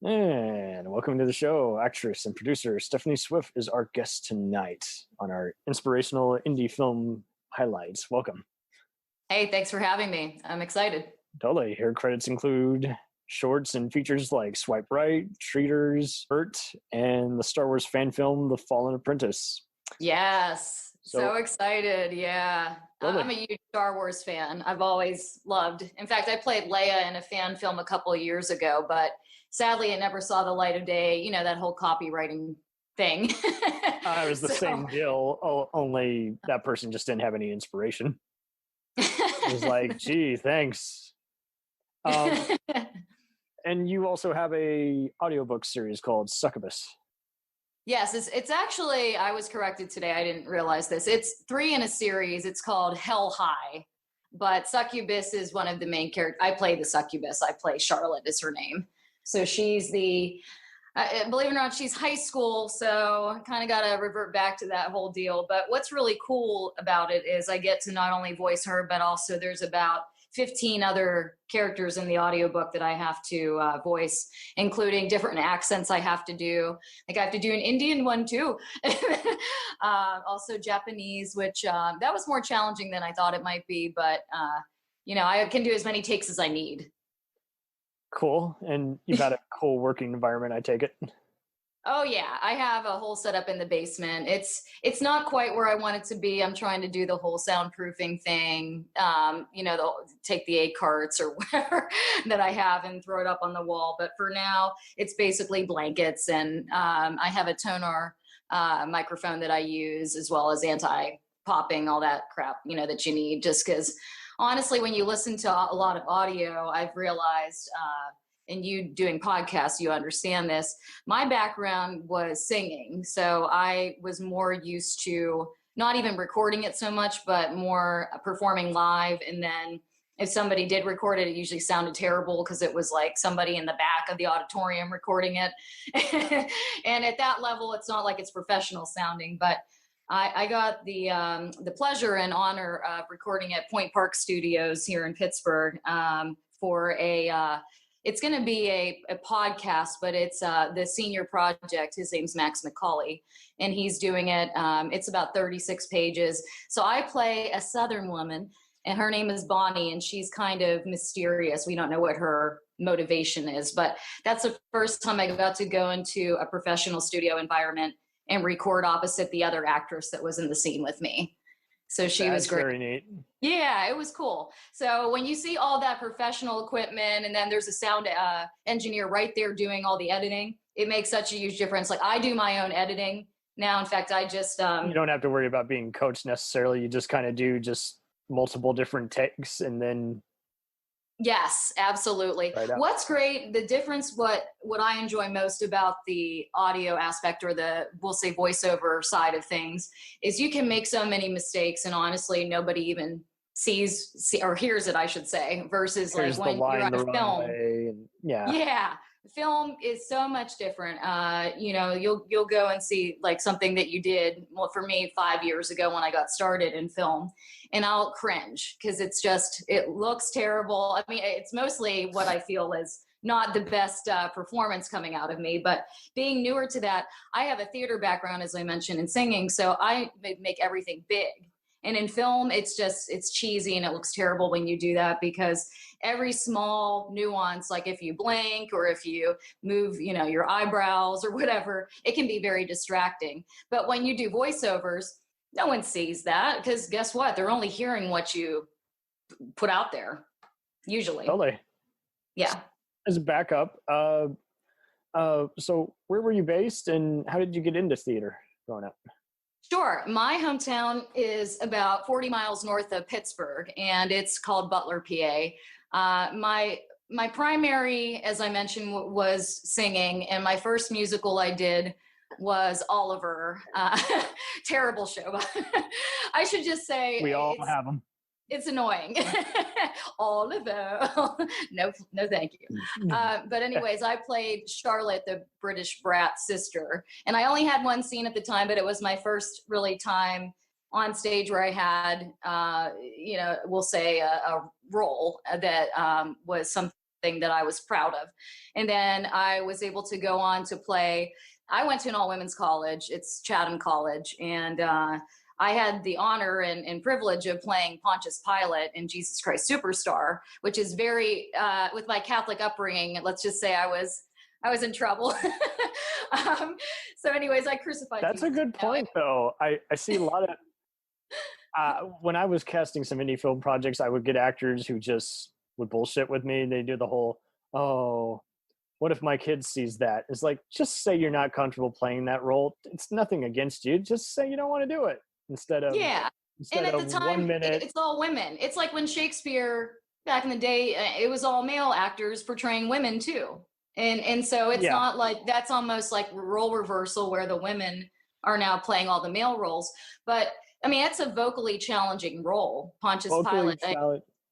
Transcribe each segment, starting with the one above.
And welcome to the show. Actress and producer Stephanie Swift is our guest tonight on our inspirational indie film highlights. Welcome. Hey, thanks for having me. I'm excited. Totally. Her credits include shorts and features like Swipe Right, Treaters, Hurt, and the Star Wars fan film, The Fallen Apprentice. Yes. So excited. Yeah. Totally. I'm a huge Star Wars fan. I've always loved. In fact, I played Leia in a fan film a couple of years ago, but sadly it never saw the light of day. You know, that whole copywriting thing. It was the same deal, only that person just didn't have any inspiration. It was like, gee, thanks. And you also have a audiobook series called Succubus. Yes, it's actually, I was corrected today. I didn't realize this. It's 3 in a series. It's called Hell High, but Succubus is one of the main characters. I play the Succubus. I play Charlotte is her name. So she's believe it or not, she's high school. So kind of got to revert back to that whole deal. But what's really cool about it is I get to not only voice her, but also there's about 15 other characters in the audiobook that I have to voice, including different accents I have to do. Like I have to do an Indian one too. Also Japanese, which that was more challenging than I thought it might be. But, I can do as many takes as I need. Cool. And you've had a cool working environment, I take it. Oh yeah, I have a whole setup in the basement. It's not quite where I want it to be. I'm trying to do the whole soundproofing thing. Take the 8 carts or whatever that I have and throw it up on the wall. But for now, it's basically blankets, and I have a toner microphone that I use, as well as anti-popping, all that crap that you need. Just because, honestly, when you listen to a lot of audio, I've realized. And you doing podcasts, you understand this. My background was singing. So I was more used to not even recording it so much, but more performing live. And then if somebody did record it, it usually sounded terrible because it was like somebody in the back of the auditorium recording it. And at that level, it's not like it's professional sounding, but I got the pleasure and honor of recording at Point Park Studios here in Pittsburgh for it's going to be a podcast, but it's the senior project. His name's Max McCauley, and he's doing it. It's about 36 pages. So I play a Southern woman, and her name is Bonnie, and she's kind of mysterious. We don't know what her motivation is, but that's the first time I got to go into a professional studio environment and record opposite the other actress that was in the scene with me. So she was great. Very neat. Yeah, it was cool. So when you see all that professional equipment and then there's a sound engineer right there doing all the editing, it makes such a huge difference. Like I do my own editing now. In fact, I just... you don't have to worry about being coached necessarily. You just kind of do just multiple different takes and then... Yes, absolutely. Right. What's great, the difference, what I enjoy most about the audio aspect or we'll say voiceover side of things is you can make so many mistakes and honestly nobody even sees or hears it, I should say, versus here's like when you're on a film. And, yeah. Film is so much different. You'll go and see like something that you did, well, for me 5 years ago when I got started in film, and I'll cringe because it looks terrible. I mean, it's mostly what I feel is not the best performance coming out of me, but being newer to that, I have a theater background, as I mentioned, in singing. So I make everything big. And in film, it's cheesy and it looks terrible when you do that because every small nuance, like if you blink or if you move, your eyebrows or whatever, it can be very distracting. But when you do voiceovers, no one sees that because guess what? They're only hearing what you put out there, usually. Totally. Yeah. As a backup, so where were you based and how did you get into theater growing up? Sure. My hometown is about 40 miles north of Pittsburgh, and it's called Butler, PA. My primary, as I mentioned, was singing, and my first musical I did was Oliver. Terrible show. I should just say we all have them. It's annoying. Oliver. No, thank you. But anyways, I played Charlotte, the British brat sister. And I only had one scene at the time, but it was my first really time on stage where I had, we'll say a role that was something thing that I was proud of. And then I was able to go on to play. I went to an all-women's college. It's Chatham College. And I had the honor and privilege of playing Pontius Pilate in Jesus Christ Superstar, which is very, with my Catholic upbringing, let's just say I was in trouble. So anyways, I crucified That's Jesus. a good point, though. I see a lot of, when I was casting some indie film projects, I would get actors who just would bullshit with me. They do the whole, oh, what if my kid sees that? It's like, just say you're not comfortable playing that role. It's nothing against you. Just say you don't want to do it instead of, Yeah. And at the time, 1 minute. it's all women. It's like when Shakespeare, back in the day, it was all male actors portraying women too. And so it's not like, that's almost like role reversal where the women are now playing all the male roles. But I mean, it's a vocally challenging role. Pontius Pilate.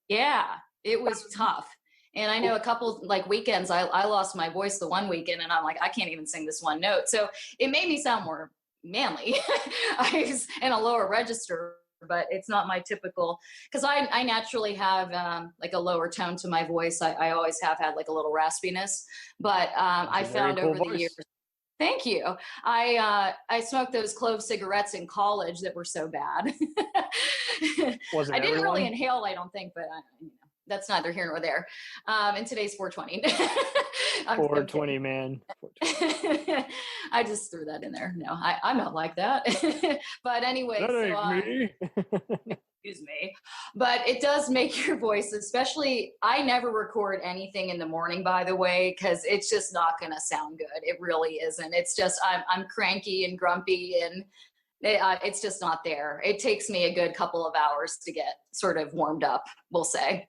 Yeah, it was tough. And I know a couple like weekends, I lost my voice the one weekend and I'm like, I can't even sing this one note. So it made me sound more manly. I was in a lower register, but it's not my typical, because I naturally have like a lower tone to my voice. I always have had like a little raspiness, but I found over the years. Thank you. I smoked those clove cigarettes in college that were so bad. I didn't really inhale, I don't think, but that's neither here nor there. And today's 420. 420, man. 420. I just threw that in there. No, I'm not like that. But anyway, that ain't me. Excuse me. But it does make your voice, especially, I never record anything in the morning, by the way, because it's just not going to sound good. It really isn't. It's just, I'm cranky and grumpy and it's just not there. It takes me a good couple of hours to get sort of warmed up, we'll say.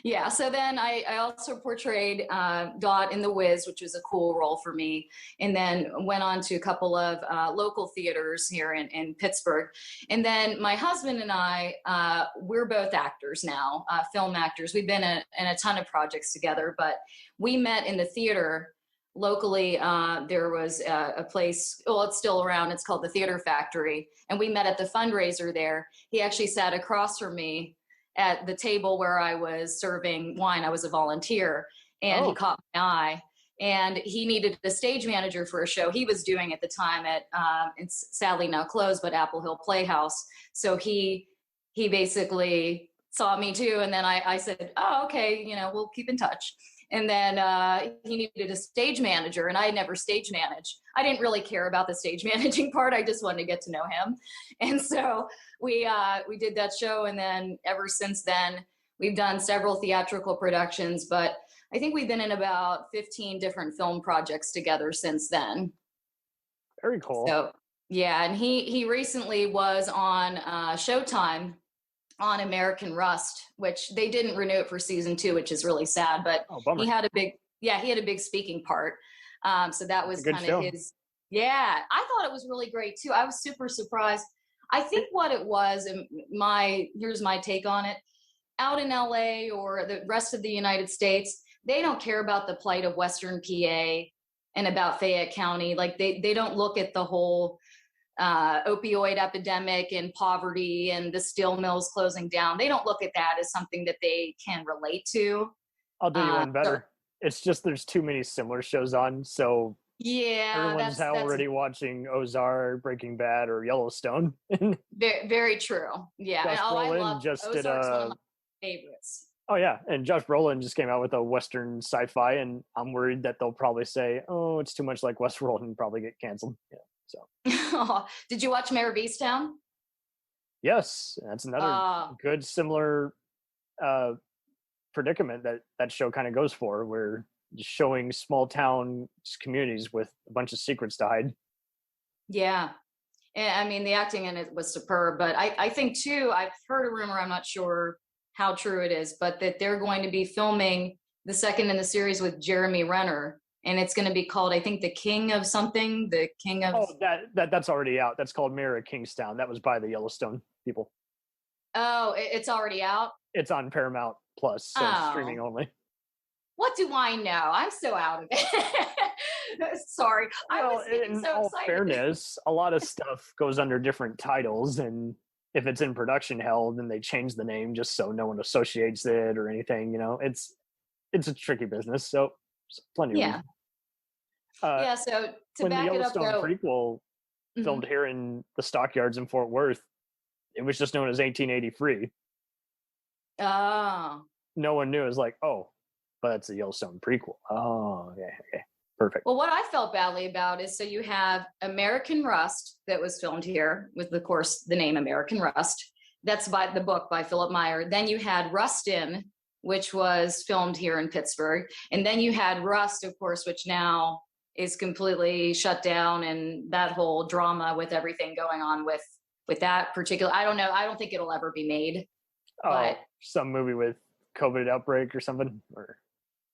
Yeah, so then I also portrayed Dot in The Wiz, which was a cool role for me, and then went on to a couple of local theaters here in Pittsburgh. And then my husband and I, we're both actors now, film actors. We've been in a ton of projects together, but we met in the theater locally. There was a place, well, it's still around, it's called the Theater Factory, and we met at the fundraiser there. He actually sat across from me at the table where I was serving wine. I was a volunteer, and he caught my eye, and he needed a stage manager for a show he was doing at the time at, it's sadly now closed, but Apple Hill Playhouse. So he basically saw me too. And then I said, oh, okay, we'll keep in touch. And then he needed a stage manager, and I had never stage managed. I didn't really care about the stage managing part. I just wanted to get to know him. And so we did that show. And then ever since then, we've done several theatrical productions, but I think we've been in about 15 different film projects together since then. Very cool. So yeah, and he recently was on Showtime on American Rust, which they didn't renew it for season 2, which is really sad, but he had a big speaking part. So that was kind of his, I thought it was really great too. I was super surprised. I think what it was, and here's my take on it, out in LA or the rest of the United States, they don't care about the plight of Western PA and about Fayette County. Like they don't look at the whole opioid epidemic and poverty and the steel mills closing down. They don't look at that as something that they can relate to. I'll do you one better. It's just there's too many similar shows on, so everyone's already watching Ozark, Breaking Bad, or Yellowstone. Very, very true. Yeah, Josh Brolin just did one of my favorites. Oh yeah, and Josh Brolin just came out with a Western sci-fi, and I'm worried that they'll probably say, "Oh, it's too much like Westworld," and probably get canceled. Yeah. So, did you watch Mayor of Easttown? Yes, that's another good similar predicament that show kind of goes for, where just showing small town communities with a bunch of secrets to hide. Yeah, and I mean the acting in it was superb, but I think too, I've heard a rumor, I'm not sure how true it is, but that they're going to be filming the second in the series with Jeremy Renner. And it's going to be called, I think, The King of something. The King of... Oh, that's already out. That's called Mayor of Kingstown. That was by the Yellowstone people. Oh, it's already out? It's on Paramount Plus, so it's streaming only. What do I know? I'm so out of it. Sorry. I was getting so excited. Fairness, a lot of stuff goes under different titles, and if it's in production hell, then they change the name just so no one associates it or anything. it's a tricky business, so plenty of Yeah. reasons. Yeah. So to When the back it up, Yellowstone though. prequel filmed here in the stockyards in Fort Worth, it was just known as 1883. Oh. No one knew. It was like, oh, but it's a Yellowstone prequel. Oh, okay, perfect. Well, what I felt badly about is, so you have American Rust that was filmed here with, of course, the name American Rust. That's by the book by Philip Meyer. Then you had Rustin, which was filmed here in Pittsburgh. And then you had Rust, of course, which now is completely shut down, and that whole drama with everything going on with that particular, I don't know. I don't think it'll ever be made. But some movie with COVID outbreak or something? Or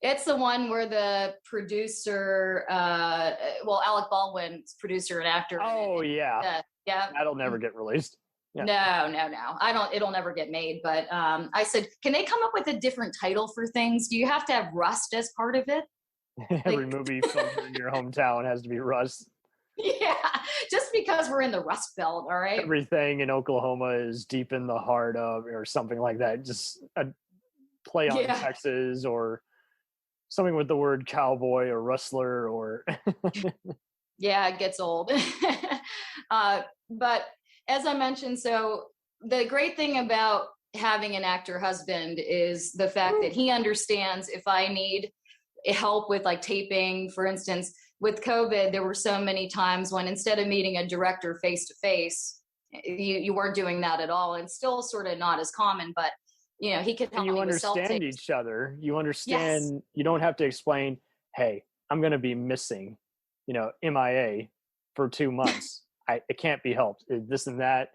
it's the one where the producer, Alec Baldwin's producer and actor. Oh, yeah. Yeah. That'll never get released. Yeah. No. It'll never get made. But I said, can they come up with a different title for things? Do you have to have Rust as part of it? Every movie filmed in your hometown has to be Rust. Yeah, just because we're in the Rust Belt, all right? Everything in Oklahoma is deep in the heart of, or something like that. Just a play on Texas, or something with the word cowboy or rustler, or yeah, it gets old. But as I mentioned, so the great thing about having an actor husband is the fact that he understands if I need help with like taping, for instance. With COVID, there were so many times when instead of meeting a director face to face, you weren't doing that at all. And still sort of not as common, but he could help me with self-tapes. You understand each other. You understand. Yes. You don't have to explain, hey, I'm going to be missing, MIA for 2 months. It can't be helped. This and that.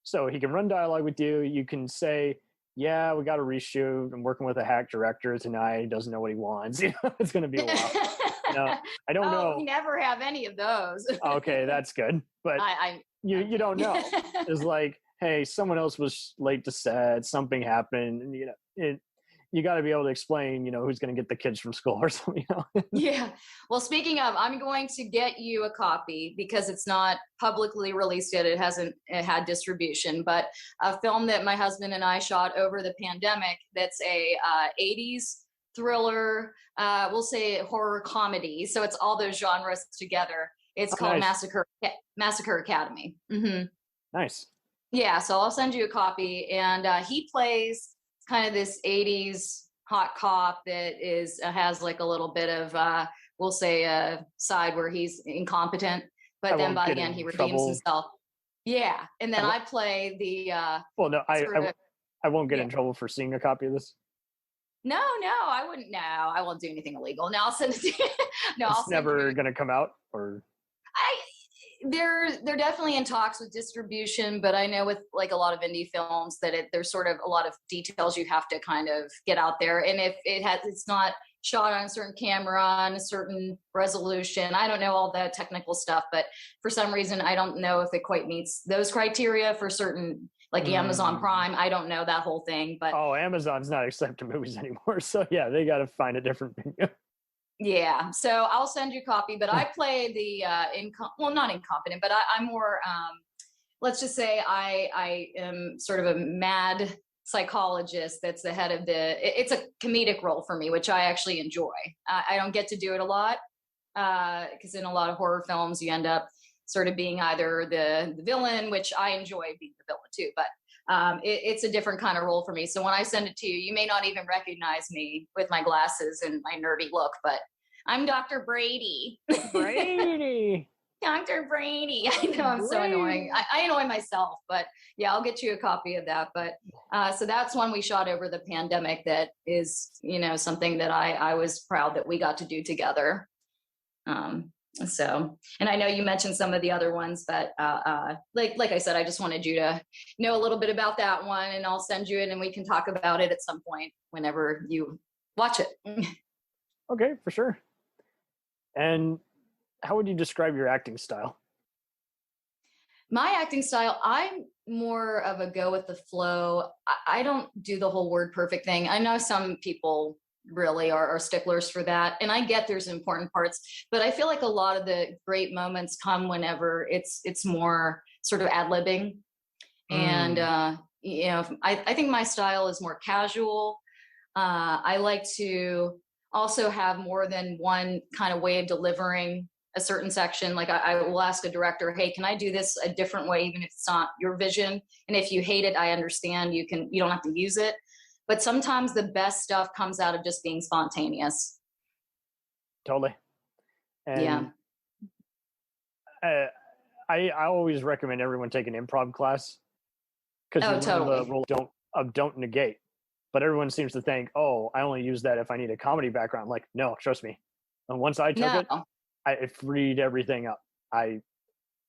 So he can run dialogue with you. You can say, yeah, we got to reshoot. I'm working with a hack director tonight. He doesn't know what he wants. It's going to be a while. I don't know. We never have any of those. Okay, that's good. But you don't know. It's like, hey, someone else was late to set. Something happened. And, you got to be able to explain, who's going to get the kids from school or something. Yeah. Well, speaking of, I'm going to get you a copy because it's not publicly released yet. It hasn't had distribution, but a film that my husband and I shot over the pandemic. That's a 80s thriller, we'll say horror comedy. So it's all those genres together. It's called Massacre Academy. Mm-hmm. Nice. Yeah. So I'll send you a copy, and he plays kind of this 80s hot cop that has like a little bit of we'll say a side where he's incompetent, but then by the end he redeems himself. Yeah. And then I play the I won't get in trouble for seeing a copy of this. No, I wouldn't. No, I won't do anything illegal. Now I'll send it to you. No, it's never going to come out, or they're definitely in talks with distribution, but I know with like a lot of indie films that there's sort of a lot of details you have to kind of get out there. And if it's not shot on a certain camera on a certain resolution, I don't know all the technical stuff, but for some reason, I don't know if it quite meets those criteria for certain, like Amazon Prime. I don't know that whole thing, but Amazon's not accepting movies anymore. So yeah, they got to find a different venue. Yeah, so I'll send you a copy, but I play the not incompetent, but I'm more, let's just say I am sort of a mad psychologist that's the head of it's a comedic role for me, which I actually enjoy. I don't get to do it a lot because in a lot of horror films, you end up sort of being either the villain, which I enjoy being the villain too, but it's a different kind of role for me. So when I send it to you, you may not even recognize me with my glasses and my nerdy look, but I'm Dr. Brady. Brady. Dr. Brady. I know I'm so annoying. I annoy myself, but yeah, I'll get you a copy of that. But so that's one we shot over the pandemic that is, something that I was proud that we got to do together. So, and I know you mentioned some of the other ones, but like I said, I just wanted you to know a little bit about that one, and I'll send you it and we can talk about it at some point whenever you watch it. Okay, for sure. And how would you describe your acting style? My acting style, I'm more of a go with the flow. I don't do the whole word perfect thing. I know some people really are sticklers for that. And I get there's important parts, but I feel like a lot of the great moments come whenever it's more sort of ad-libbing. And, I think my style is more casual. I like to also have more than one kind of way of delivering a certain section. Like I will ask a director, hey, can I do this a different way, even if it's not your vision? And if you hate it, I understand. You don't have to use it. But sometimes the best stuff comes out of just being spontaneous. Totally. And I always recommend everyone take an improv class, because totally. the rule don't negate. But everyone seems to think, oh, I only use that if I need a comedy background. Like, no, trust me. And once I took it, it freed everything up. I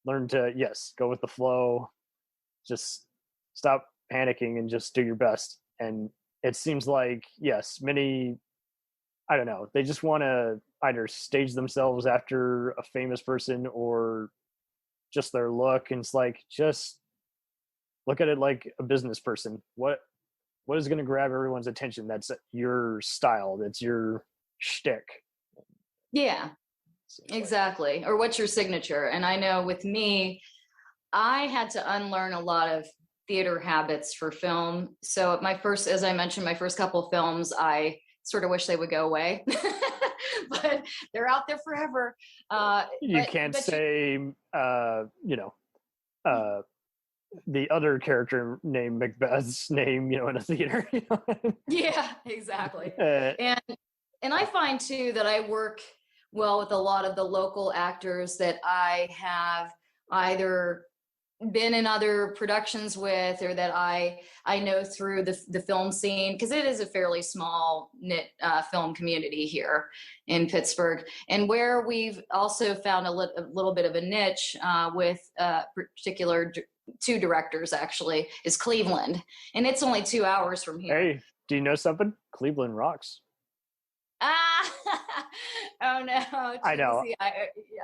learned to, go with the flow, just stop panicking and just do your best. And it seems like, yes, many, I don't know, they just want to either stage themselves after a famous person or just their look. And it's like, just look at it like a business person. What is going to grab everyone's attention? That's your style. That's your shtick. Yeah, exactly. Or what's your signature? And I know with me, I had to unlearn a lot of theater habits for film. So as I mentioned, my first couple of films, I sort of wish they would go away, but they're out there forever. You can't say, the other character named Macbeth's name, in a theater. Yeah, exactly. And I find too that I work well with a lot of the local actors that I have either been in other productions with, or that I know through the film scene, because it is a fairly small knit film community here in Pittsburgh, and where we've also found a little bit of a niche with particular two directors actually is Cleveland, and it's only 2 hours from here. Hey, do you know something? Cleveland rocks. Oh no! I know.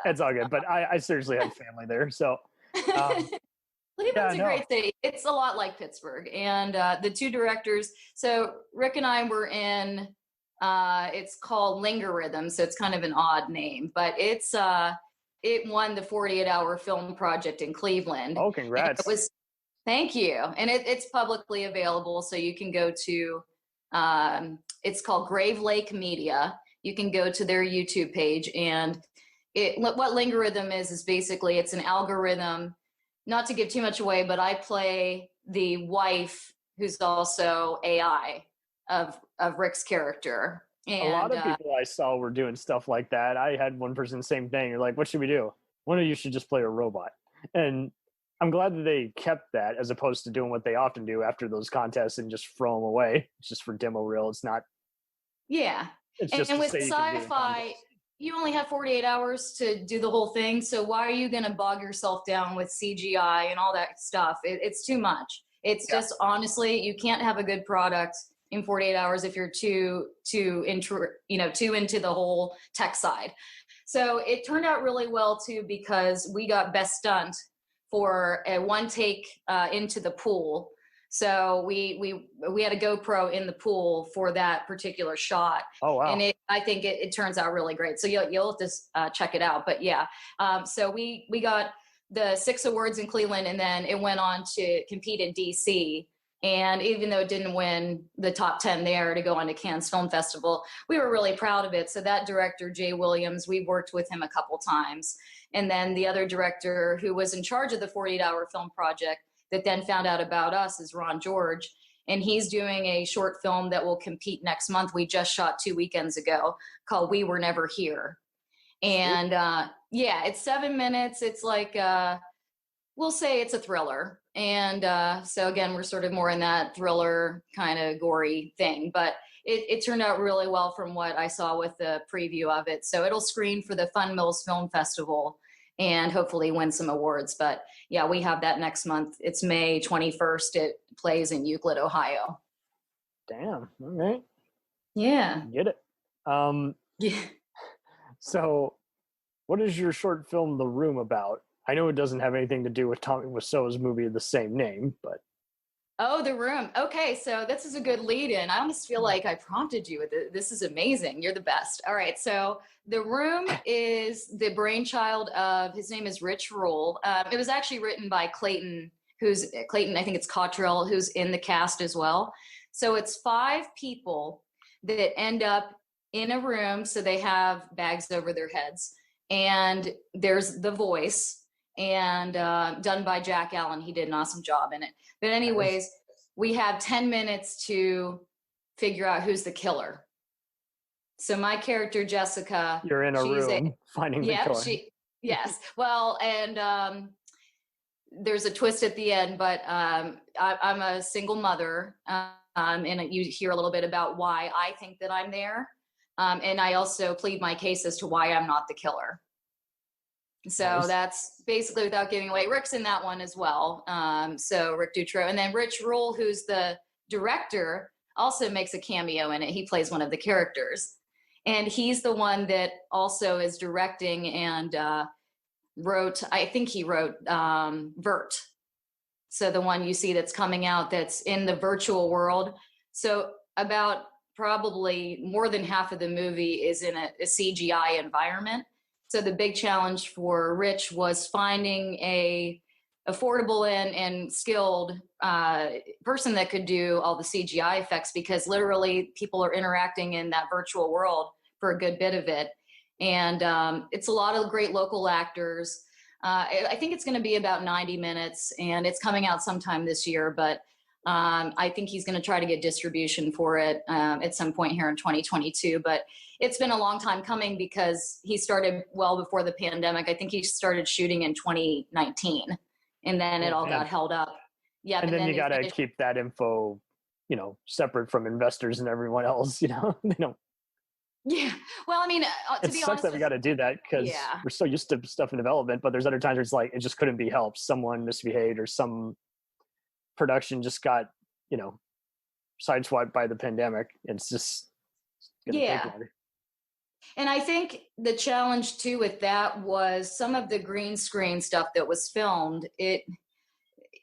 It's all good, but I seriously have family there, so. Cleveland's a great city. It's a lot like Pittsburgh, and the two directors. So Rick and I were in. It's called Lingorithm, so it's kind of an odd name, but it won the 48-hour film project in Cleveland. Oh, congrats! Thank you, and it's publicly available, so you can go to. It's called Grave Lake Media. You can go to their YouTube page, and what Lingorithm is basically it's an algorithm. Not to give too much away, but I play the wife who's also AI of Rick's character. And a lot of people I saw were doing stuff like that. I had one person, same thing. You're like, what should we do? One of you should just play a robot. And I'm glad that they kept that, as opposed to doing what they often do after those contests and just throw them away. It's just for demo reel. It's not. Yeah. It's just and with sci-fi, you only have 48 hours to do the whole thing. So why are you going to bog yourself down with CGI and all that stuff? It's too much. It's just, honestly, you can't have a good product in 48 hours if you're too into the whole tech side. So it turned out really well too, because we got best stunt for a one take into the pool. So we had a GoPro in the pool for that particular shot. Oh wow! And I think it turns out really great. So you'll have to check it out. But yeah, so we got the 6 awards in Cleveland, and then it went on to compete in DC. And even though it didn't win the top 10 there to go on to Cannes Film Festival, we were really proud of it. So that director, Jay Williams, we worked with him a couple times. And then the other director who was in charge of the 48-hour film project that then found out about us is Ron George. And he's doing a short film that will compete next month. We just shot 2 weekends ago, called We Were Never Here. And it's 7 minutes. It's like, we'll say it's a thriller. And so again, we're sort of more in that thriller kind of gory thing, but it turned out really well from what I saw with the preview of it. So it'll screen for the Fun Mills Film Festival and hopefully win some awards. But yeah, we have that next month. It's May 21st. It plays in Euclid, Ohio. Damn. All right. Yeah. Get it. Yeah. So what is your short film, The Room, about? I know it doesn't have anything to do with Tommy Wiseau's movie of the same name, but. Oh, The Room. Okay, so this is a good lead-in. I almost feel like I prompted you with it. This is amazing. You're the best. All right, so The Room is the brainchild of, his name is Rich Roll. It was actually written by Clayton, I think it's Cottrell, who's in the cast as well. So it's 5 people that end up in a room. So they have bags over their heads, and there's the voice, and done by Jack Allen. He did an awesome job in it. But anyways, we have 10 minutes to figure out who's the killer. So my character, Jessica, you're in a room finding the killer. Yes. Well, and there's a twist at the end, but I'm a single mother, and you hear a little bit about why I think that I'm there. And I also plead my case as to why I'm not the killer. So nice. That's basically, without giving away, Rick's in that one as well. So Rick Dutro, and then Rich Rule, who's the director, also makes a cameo in it. He plays one of the characters, and he's the one that also is directing and wrote, I think he wrote Vert. So the one you see that's coming out, that's in the virtual world. So about probably more than half of the movie is in a CGI environment. So the big challenge for Rich was finding a affordable and skilled person that could do all the CGI effects, because literally people are interacting in that virtual world for a good bit of it. And it's a lot of great local actors. I think it's going to be about 90 minutes, and it's coming out sometime this year, but I think he's going to try to get distribution for it at some point here in 2022. But it's been a long time coming, because he started well before the pandemic. I think he started shooting in 2019, and then it all got held up. Yeah, and then you got to keep that info, separate from investors and everyone else. They don't. Yeah. Well, I mean, to it be sucks honest, that we got to do that, because we're so used to stuff in development, but there's other times where it's like, it just couldn't be helped. Someone misbehaved, or some production just got, sideswiped by the pandemic. It's just gonna take longer. And I think the challenge too with that was some of the green screen stuff that was filmed.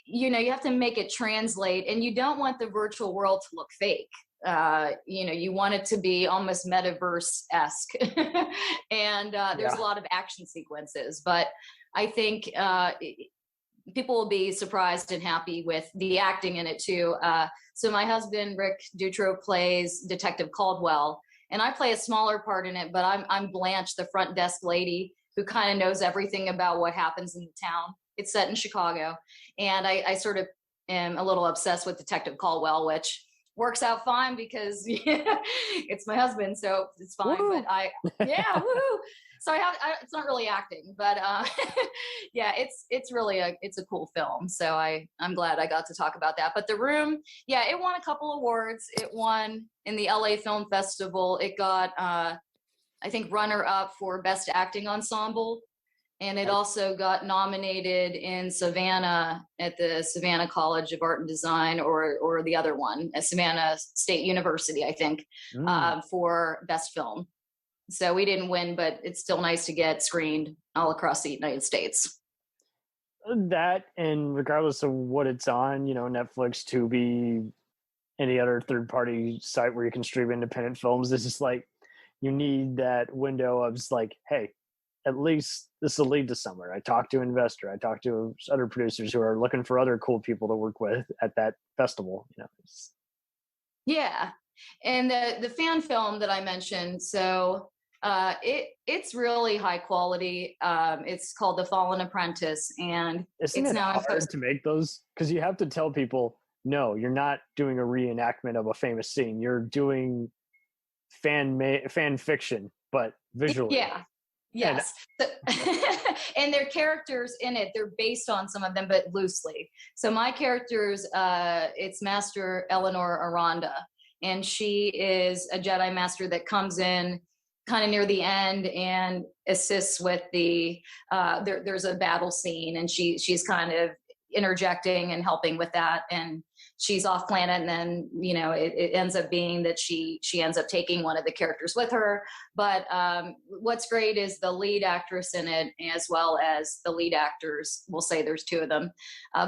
You have to make it translate, and you don't want the virtual world to look fake. You want it to be almost metaverse-esque. And there's a lot of action sequences, but I think people will be surprised and happy with the acting in it too. So my husband, Rick Dutro, plays Detective Caldwell, and I play a smaller part in it, but I'm Blanche, the front desk lady who kind of knows everything about what happens in the town. It's set in Chicago, and I sort of am a little obsessed with Detective Caldwell, which works out fine because it's my husband, so it's fine. Woo! But woohoo! So it's not really acting, but it's really a cool film. So I'm glad I got to talk about that. But The Room, it won a couple awards. It won in the LA Film Festival. It got I think runner up for Best Acting Ensemble. And it also got nominated in Savannah at the Savannah College of Art and Design, or the other one, at Savannah State University, I think, for Best Film. So we didn't win, but it's still nice to get screened all across the United States. That, and regardless of what it's on, Netflix, Tubi, any other third-party site where you can stream independent films, it's just like, you need that window of just like, hey, at least this will lead to somewhere. I talked to an investor. I talked to other producers who are looking for other cool people to work with at that festival. Yeah. And the fan film that I mentioned, so it's really high quality. It's called The Fallen Apprentice, and Isn't it's it now hard to make those? Because you have to tell people, no, you're not doing a reenactment of a famous scene. You're doing fan fiction, but visually. Yeah. Yes. And their characters in it, they're based on some of them, but loosely. So my character's, it's Master Eleanor Aranda, and she is a Jedi Master that comes in kind of near the end and assists with there's a battle scene, and she's kind of interjecting and helping with that, and she's off planet, and then it ends up being that she ends up taking one of the characters with her. But what's great is the lead actress in it, as well as the lead actors. We'll say there's two of them.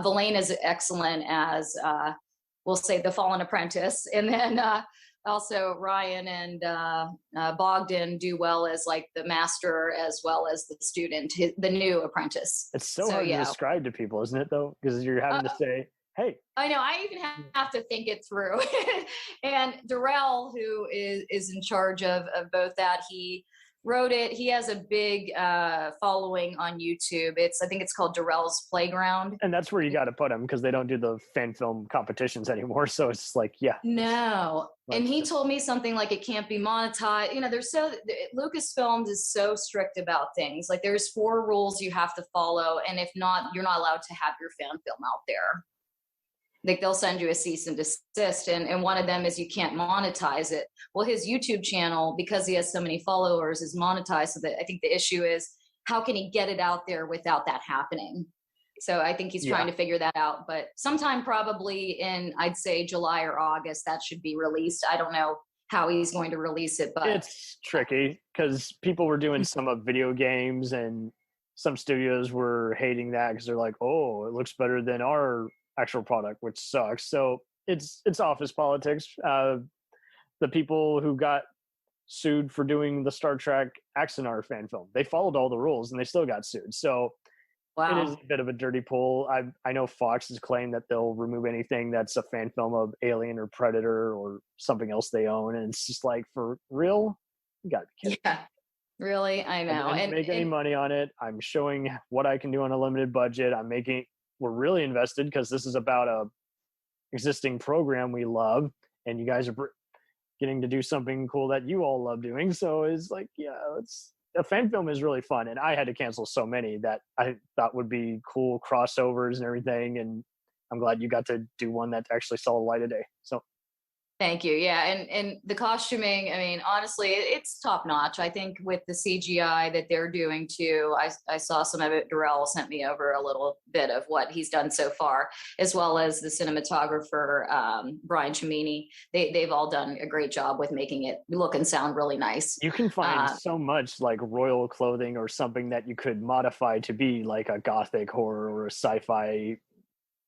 Villain is excellent as we'll say the Fallen Apprentice, and then also Ryan and Bogdan do well as like the master, as well as the student, the new apprentice. It's so hard to describe to people, isn't it, though? Because you're having to say, hey. I know. I even have to think it through. And Darrell, who is in charge of both that, he wrote it. He has a big following on YouTube. I think it's called Darrell's Playground. And that's where you got to put them, because they don't do the fan film competitions anymore. So it's like, yeah. No. And he told me something like it can't be monetized. You know, Lucasfilms is so strict about things. Like there's 4 rules you have to follow. And if not, you're not allowed to have your fan film out there. Like they'll send you a cease and desist. And one of them is you can't monetize it. Well, his YouTube channel, because he has so many followers, is monetized. So that I think the issue is, how can he get it out there without that happening? So I think he's trying to figure that out. But sometime probably in, I'd say, July or August, that should be released. I don't know how he's going to release it, but it's tricky because people were doing some of video games, and some studios were hating that because they're like, oh, it looks better than our actual product, which sucks. So it's office politics. The people who got sued for doing the Star Trek Axanar fan film, they followed all the rules and they still got sued. So wow. It is a bit of a dirty pull. I know Fox has claimed that they'll remove anything that's a fan film of Alien or Predator or something else they own, and it's just like, for real, you gotta be kidding. Yeah, really, I know. I didn't make any money on it. I'm showing what I can do on a limited budget. We're really invested because this is about a existing program we love, and you guys are getting to do something cool that you all love doing. So it's like, yeah, a fan film is really fun. And I had to cancel so many that I thought would be cool crossovers and everything. And I'm glad you got to do one that actually saw the light of day. So thank you. Yeah. And the costuming, I mean, honestly, it's top notch. I think with the CGI that they're doing too, I saw some of it. Darrell sent me over a little bit of what he's done so far, as well as the cinematographer, Brian Cimini. They've all done a great job with making it look and sound really nice. You can find so much like royal clothing or something that you could modify to be like a gothic horror or a sci-fi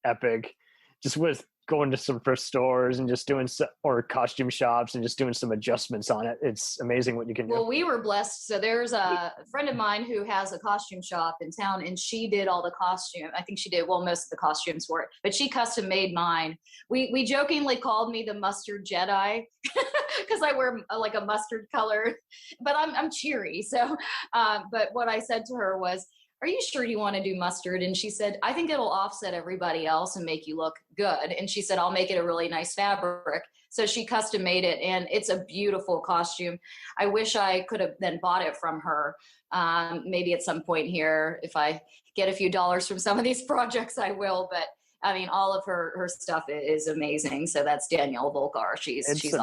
epic, just with going to some thrift stores and just doing or costume shops and just doing some adjustments on it. It's amazing what you can do. Well, we were blessed. So there's a friend of mine who has a costume shop in town, and she did all the costume. I think she did, well, most of the costumes for it, but she custom made mine. We jokingly called me the Mustard Jedi because I wear like a mustard color, but I'm cheery. So, but what I said to her was, are you sure you want to do mustard? And she said, I think it'll offset everybody else and make you look good. And she said, I'll make it a really nice fabric. So she custom made it, and it's a beautiful costume. I wish I could have then bought it from her. Maybe at some point here, if I get a few dollars from some of these projects, I will. But I mean, all of her stuff is amazing. So that's Danielle Volkar. She's amazing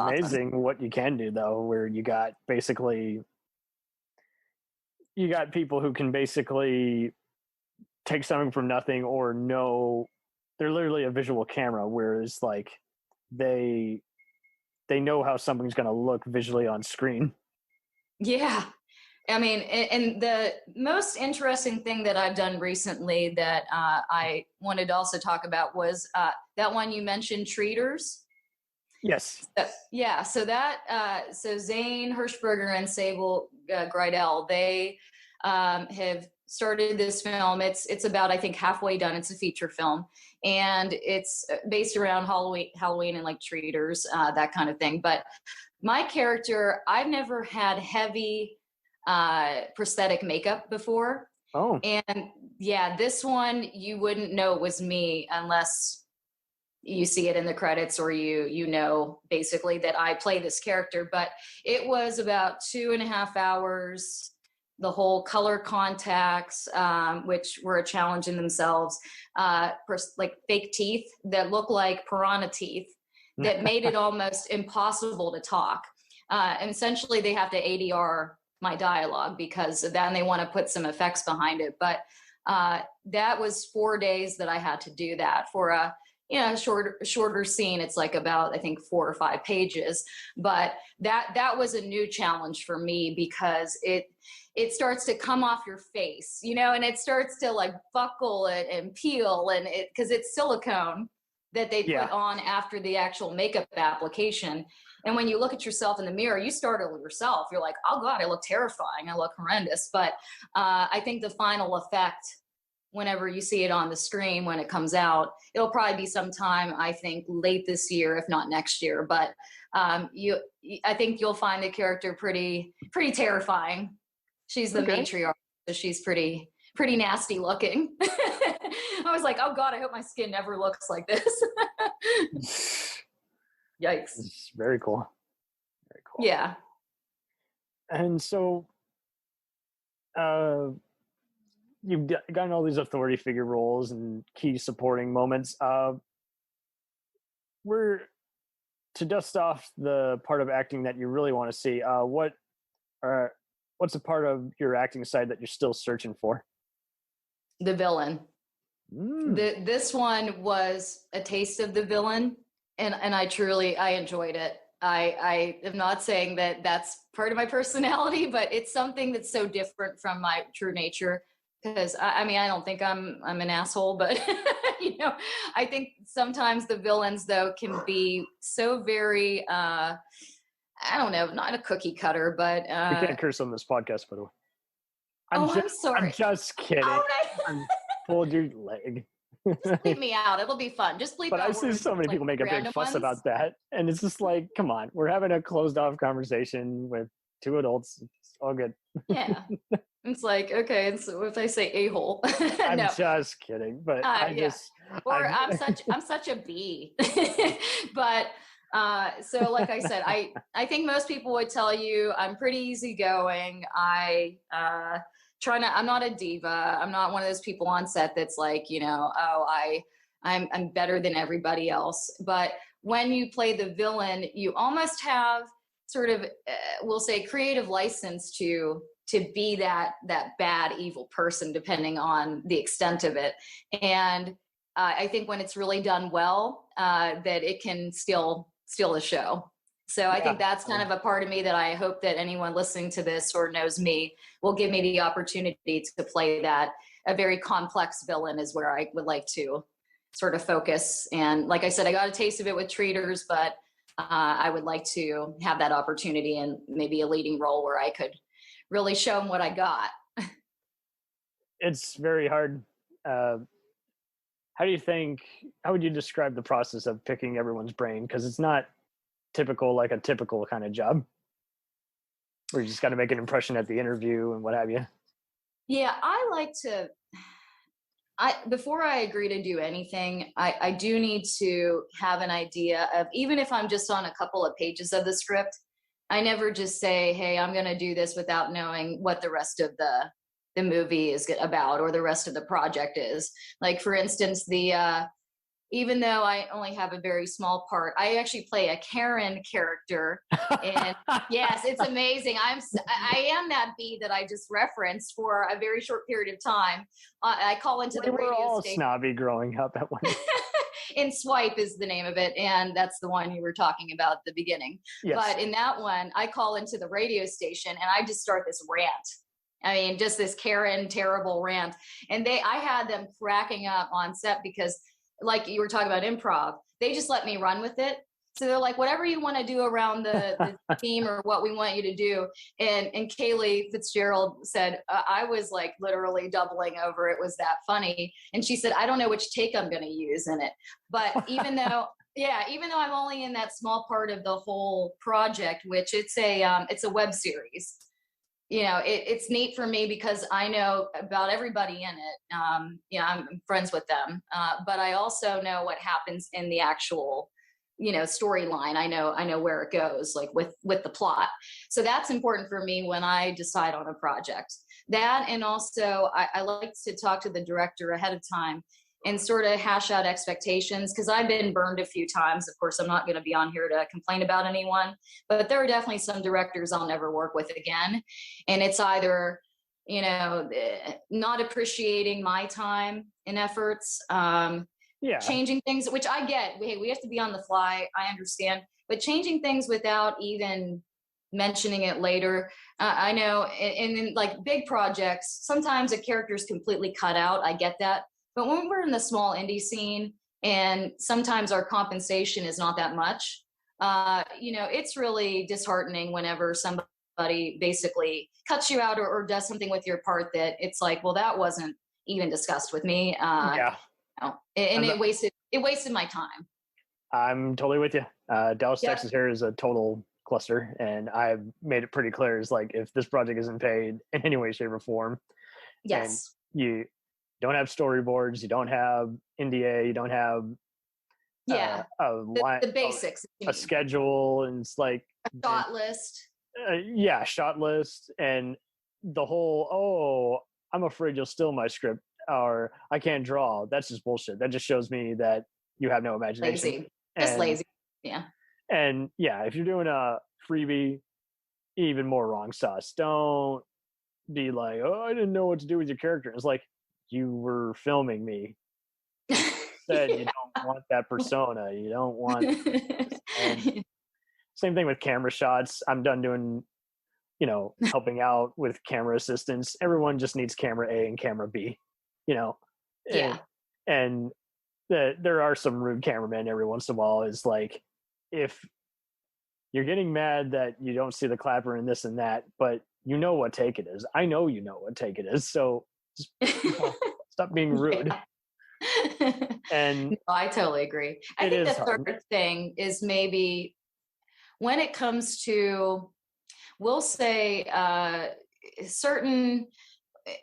awesome. What you can do though, where you got people who can basically take something from nothing, or know they're literally a visual camera, whereas like they know how something's going to look visually on screen. Yeah. I mean, and the most interesting thing that I've done recently that I wanted to also talk about was that one you mentioned, Treaters. Yes. Yeah. So so Zane Hirschberger and Sable Greidel, they have started this film. It's about, I think, halfway done. It's a feature film, and it's based around Halloween and like treaters, that kind of thing. But my character, I've never had heavy prosthetic makeup before. Oh. And yeah, this one, you wouldn't know it was me unless you see it in the credits, or you know basically that I play this character. But it was about 2.5 hours, the whole color contacts, which were a challenge in themselves, like fake teeth that look like piranha teeth that made it almost impossible to talk. And essentially they have to ADR my dialogue because of that, and they want to put some effects behind it. But that was 4 days that I had to do that for a shorter scene. It's like about, I think, 4 or 5 pages. But that was a new challenge for me because it starts to come off your face, and it starts to like buckle and peel, and because it's silicone that they put on after the actual makeup application. And when you look at yourself in the mirror, you startle yourself. You're like, oh God, I look terrifying. I look horrendous. But I think the final effect whenever you see it on the screen when it comes out. It'll probably be sometime, I think, late this year, if not next year. But I think you'll find the character pretty terrifying. She's the matriarch, so she's pretty nasty looking. I was like, oh God, I hope my skin never looks like this. Yikes. It's very cool. Very cool. Yeah. And so you've gotten all these authority figure roles and key supporting moments. We're to dust off the part of acting that you really want to see. What's a part of your acting side that you're still searching for? The villain. This one was a taste of the villain, and I enjoyed it. I am not saying that that's part of my personality, but it's something that's so different from my true nature. Because I don't think I'm an asshole, but I think sometimes the villains though can be so very I don't know, not a cookie cutter, but we can't curse on this podcast, by the way. I'm sorry. I'm just kidding. I pulled your leg. Just bleep me out. It'll be fun. Just bleep but out. I see so many people make a big fuss about that. And it's just like, come on, we're having a closed off conversation with two adults. It's all good. Yeah. It's like, okay, so if I say a-hole. I'm just kidding. But I'm such a bee. But so like I said, I think most people would tell you I'm pretty easygoing. I'm not a diva. I'm not one of those people on set that's like, I'm better than everybody else. But when you play the villain, you almost have sort of, we'll say, creative license to be that bad, evil person, depending on the extent of it. And I think when it's really done well, that it can steal the show. So I think that's kind of a part of me that I hope that anyone listening to this or knows me will give me the opportunity to play that. A very complex villain is where I would like to sort of focus. And like I said, I got a taste of it with Treaters, but I would like to have that opportunity and maybe a leading role where I could really show them what I got. It's very hard. How would you describe the process of picking everyone's brain? Because it's not like a typical kind of job where you just got to make an impression at the interview and what have you. Yeah, I like to, before I agree to do anything, I do need to have an idea of, even if I'm just on a couple of pages of the script, I never just say, hey, I'm going to do this without knowing what the rest of the movie is about or the rest of the project is. Like, for instance, even though I only have a very small part, I actually play a Karen character. And yes, it's amazing. I am that bee that I just referenced for a very short period of time. I call into the radio station. We were all snobby growing up at one. And Swipe is the name of it. And that's the one you were talking about at the beginning. Yes. But in that one, I call into the radio station and I just start this rant. I mean, just this Karen terrible rant. And I had them cracking up on set because, like you were talking about improv, they just let me run with it. So they're like, whatever you want to do around the theme or what we want you to do. And Kaylee Fitzgerald said, I was like literally doubling over. It was that funny. And she said, I don't know which take I'm going to use in it. But even though I'm only in that small part of the whole project, which it's a web series, it's neat for me because I know about everybody in it. I'm friends with them. But I also know what happens in the actual, storyline. I know where it goes, like with the plot. So that's important for me when I decide on a project. That, and also I like to talk to the director ahead of time and sort of hash out expectations, because I've been burned a few times. Of course, I'm not going to be on here to complain about anyone, but there are definitely some directors I'll never work with again. And it's either, not appreciating my time and efforts, changing things, which I get. Hey, we have to be on the fly. I understand. But changing things without even mentioning it later. I know in like big projects, sometimes a character is completely cut out. I get that. But when we're in the small indie scene and sometimes our compensation is not that much, it's really disheartening whenever somebody basically cuts you out or does something with your part that it's like, well, that wasn't even discussed with me. Yeah. And it wasted my time. I'm totally with you. Dallas, Yep. Texas here is a total cluster, and I've made it pretty clear. It's like, if this project isn't paid in any way, shape, or form, Yes. and you don't have storyboards, you don't have NDA, you don't have the basics, a schedule, and it's like a shot list. Shot list, and the whole, I'm afraid you'll steal my script, or I can't draw. That's just bullshit. That just shows me that you have no imagination. Lazy. Just lazy. Yeah. And yeah, if you're doing a freebie, even more wrong sauce. Don't be like, oh, I didn't know what to do with your character. It's like, you were filming me. You said you don't want that persona. You don't want. And same thing with camera shots. I'm done doing, helping out with camera assistance. Everyone just needs camera A and camera B, Yeah. And there are some rude cameramen every once in a while. Is like, if you're getting mad that you don't see the clapper and this and that, but you know what take it is. I know you know what take it is. So just stop being rude. And I totally agree. I think the third thing is maybe when it comes to, we'll say, certain,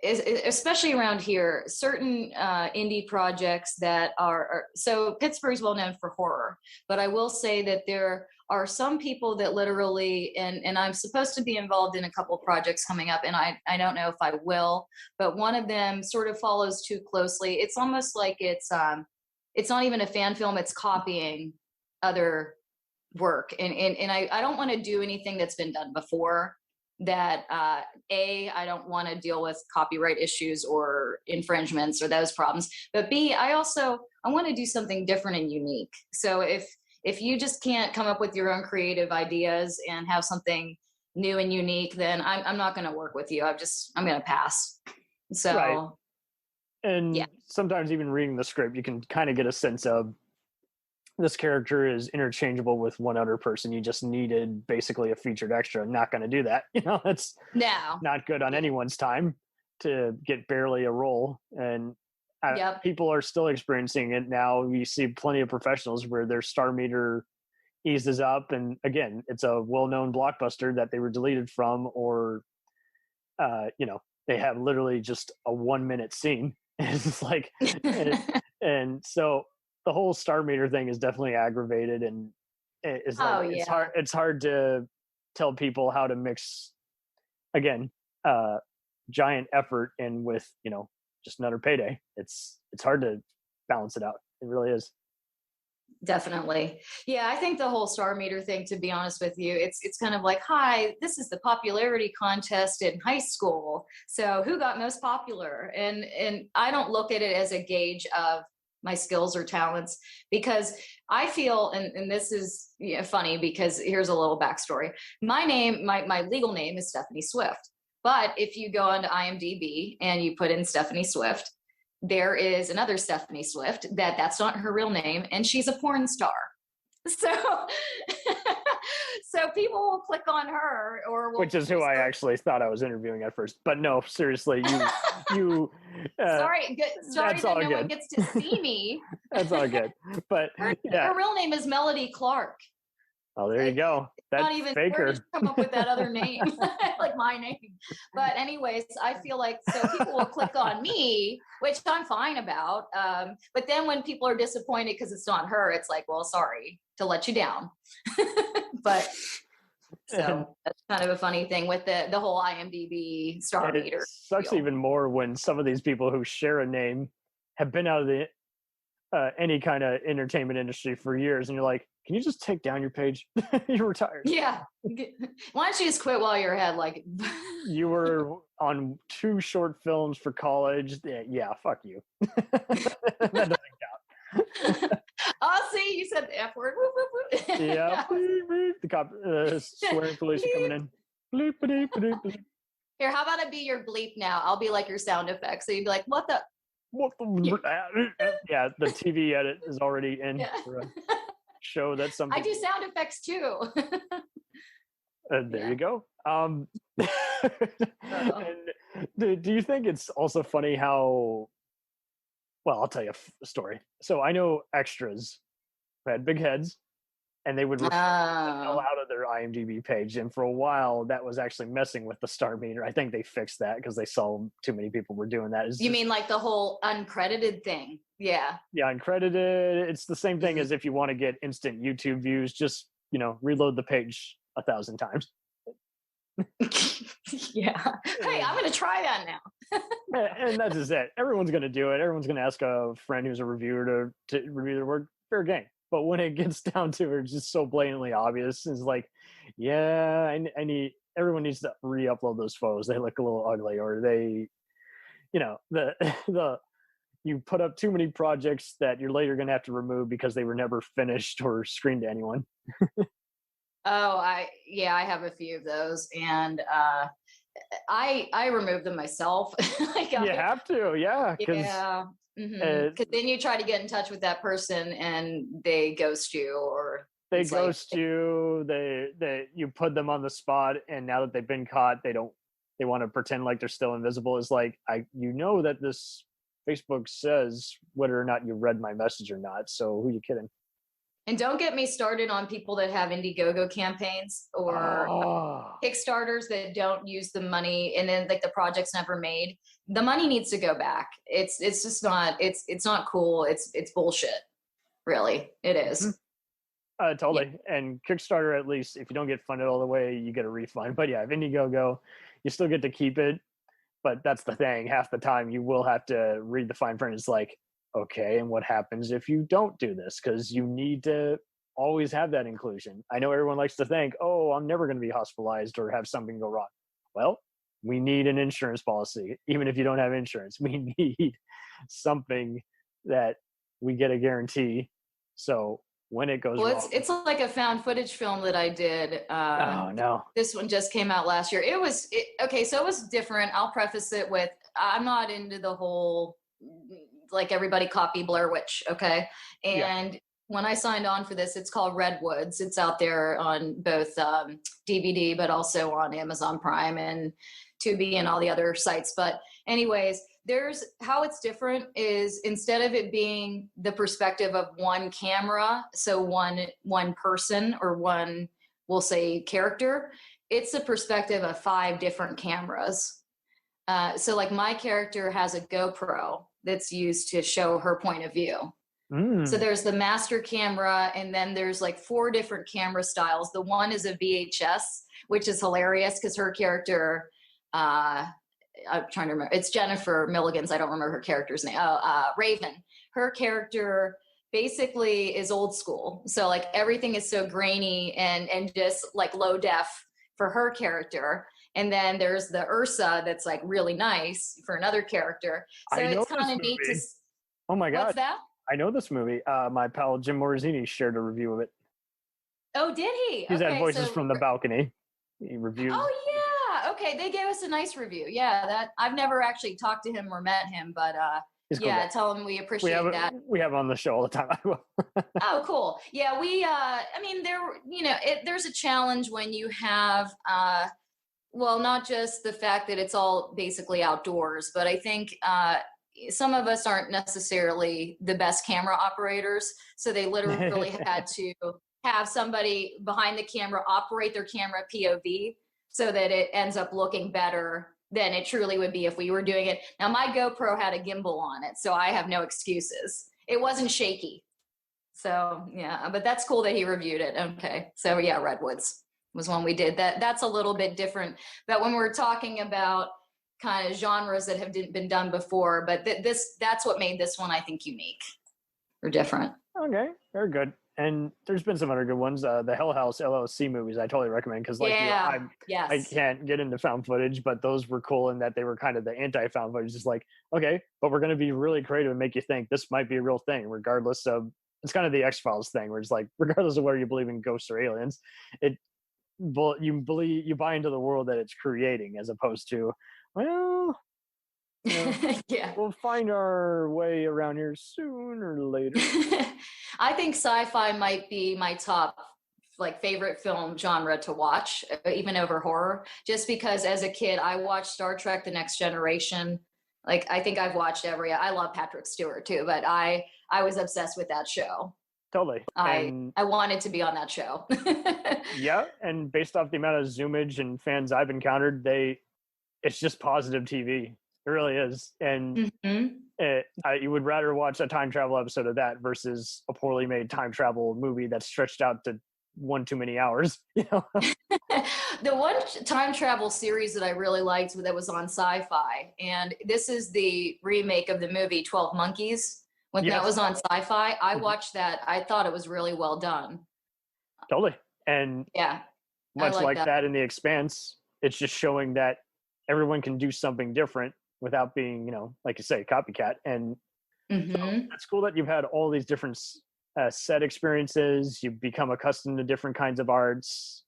especially around here, certain indie projects that are so Pittsburgh's well known for horror, but I will say that there are some people that literally, and I'm supposed to be involved in a couple of projects coming up, and I don't know if I will, but one of them sort of follows too closely. It's almost like it's not even a fan film, it's copying other work. And I don't want to do anything that's been done before. That I don't want to deal with copyright issues or infringements or those problems, but B, I want to do something different and unique. So if you just can't come up with your own creative ideas and have something new and unique, then I'm not going to work with you. I'm going to pass. So right. And sometimes even reading the script, you can kind of get a sense of, this character is interchangeable with one other person. You just needed basically a featured extra. Not going to do that. That's not good on anyone's time to get barely a role. And people are still experiencing it now. We see plenty of professionals where their star meter eases up. And again, it's a well-known blockbuster that they were deleted from, or, they have literally just a 1-minute scene. It's like, and so, the whole star meter thing is definitely aggravated, and it's hard to tell people how to mix, again, giant effort in with, just another payday. It's hard to balance it out. It really is. Definitely. Yeah, I think the whole star meter thing, to be honest with you, it's kind of like, hi, this is the popularity contest in high school. So who got most popular? And I don't look at it as a gauge of my skills or talents, because I feel, and this is funny, because here's a little backstory. My name, my legal name is Stephanie Swift. But if you go onto IMDb and you put in Stephanie Swift, there is another Stephanie Swift that's not her real name, and she's a porn star. So people will click on her, which is who I actually thought I was interviewing at first. But no, seriously, you. Sorry, that's all no good. one gets to see me. That's all good. But her real name is Melody Clark. Oh, there you go. That's not even faker. To come up with that other name, like my name. But anyways, I feel like, so people will click on me, which I'm fine about. But then when people are disappointed because it's not her, it's like, well, sorry to let you down. But so that's kind of a funny thing with the whole IMDb star meter. It sucks even more when some of these people who share a name have been out of the any kind of entertainment industry for years, and you're like, can you just take down your page? You're retired. Yeah. Why don't you just quit while you're ahead? Like, you were on 2 short films for college. Yeah, fuck you. That doesn't count. Oh, see, you said the F word. Whoop, whoop, whoop. Yeah. The cop, swearing police are coming in. Bleep, bleep, bleep, bleep. Here, how about I be your bleep now? I'll be like your sound effect. So you'd be like, what the? Yeah, the TV edit is already in. Yeah. For a show that something. I do sound effects too. There you go. And do you think it's also funny how well, I'll tell you a story. So I know extras who had big heads, and they would refer the hell out of their IMDb page. And for a while, that was actually messing with the star meter. I think they fixed that because they saw too many people were doing that. You mean like the whole uncredited thing? Yeah. Yeah, uncredited. It's the same thing as if you want to get instant YouTube views, just, reload the page 1,000 times. Yeah. Hey, I'm going to try that now. And that's just it. Everyone's going to do it. Everyone's going to ask a friend who's a reviewer to review their work. Fair game. But when it gets down to it, it's just so blatantly obvious. It's like, yeah, everyone needs to re-upload those photos. They look a little ugly, or they, you put up too many projects that you're later going to have to remove because they were never finished or screened to anyone. I have a few of those, and I remove them myself. You have to, yeah. Yeah. Because then you try to get in touch with that person and they ghost you, or they ghost you. You put them on the spot, and now that they've been caught, they want to pretend like they're still invisible. It's like, that this Facebook says whether or not you read my message or not. So who are you kidding? And don't get me started on people that have Indiegogo campaigns or Kickstarters that don't use the money, and then like the project's never made. The money needs to go back. It's just not, it's not cool. It's bullshit. Really. It is. Totally. Yeah. And Kickstarter, at least if you don't get funded all the way, you get a refund. But yeah, if Indiegogo, you still get to keep it. But that's the thing. Half the time you will have to read the fine print. It's like, okay, and what happens if you don't do this? Because you need to always have that inclusion. I know everyone likes to think, oh, I'm never going to be hospitalized or have something go wrong. Well, we need an insurance policy. Even if you don't have insurance, we need something that we get a guarantee. So when it goes wrong. It's like a found footage film that I did. Oh, no. This one just came out last year. Okay, so it was different. I'll preface it with, I'm not into the whole, like everybody copy Blair Witch, okay? And when I signed on for this, it's called Redwoods. It's out there on both DVD, but also on Amazon Prime and Tubi and all the other sites. But anyways, how it's different is, instead of it being the perspective of one camera, so one person or one, we'll say, character, it's the perspective of 5 different cameras. So like my character has a GoPro that's used to show her point of view. So there's the master camera, and then there's like 4 different camera styles. The one is a VHS, which is hilarious because her character, I'm trying to remember, it's Jennifer Milligan's, I don't remember her character's name. Raven. Her character basically is old school. So like everything is so grainy and just like low def for her character. And then there's the Ursa that's like really nice for another character. So it's kind of neat to. Oh my God. What's that? I know this movie. My pal Jim Morosini shared a review of it. Oh, did he? He's had Voices from the Balcony. He reviewed. Oh yeah. Okay. They gave us a nice review. Yeah. That I've never actually talked to him or met him, but yeah, cool. Tell him we appreciate that. We have him on the show all the time. Oh, cool. Yeah. I mean, there's a challenge when you have, well, not just the fact that it's all basically outdoors, but I think some of us aren't necessarily the best camera operators. So they literally had to have somebody behind the camera operate their camera POV so that it ends up looking better than it truly would be if we were doing it. Now, my GoPro had a gimbal on it, so I have no excuses. It wasn't shaky. So, yeah, but that's cool that he reviewed it. Okay. So, yeah, Redwoods was one we did. That's a little bit different. But when we're talking about kind of genres that have been done before, but that's what made this one, I think, unique or different. Okay, very good. And there's been some other good ones. The Hell House LLC movies I totally recommend, because I can't get into found footage, but those were cool in that they were kind of the anti-found footage. It's like, okay, but we're going to be really creative and make you think this might be a real thing, regardless of, it's kind of the X-Files thing where it's like, regardless of whether you believe in ghosts or aliens, you buy into the world that it's creating, as opposed to, well, yeah, we'll find our way around here sooner or later. I think sci-fi might be my top favorite film genre to watch, even over horror, just because as a kid I watched Star Trek The Next Generation Like, I think I've watched I love Patrick Stewart too, but I was obsessed with that show. Totally. I wanted to be on that show. Yeah. And based off the amount of Zoomage and fans I've encountered, it's just positive TV. It really is. And you would rather watch a time travel episode of that versus a poorly made time travel movie that's stretched out to one too many hours. You know? The one time travel series that I really liked that was on Sci-Fi, and this is the remake of the movie 12 Monkeys. When that was on Sci-Fi, I watched that. I thought it was really well done. Totally. And yeah, much like that in The Expanse, it's just showing that everyone can do something different without being, you know, like you say, copycat. And so it's cool that you've had all these different set experiences. You've become accustomed to different kinds of arts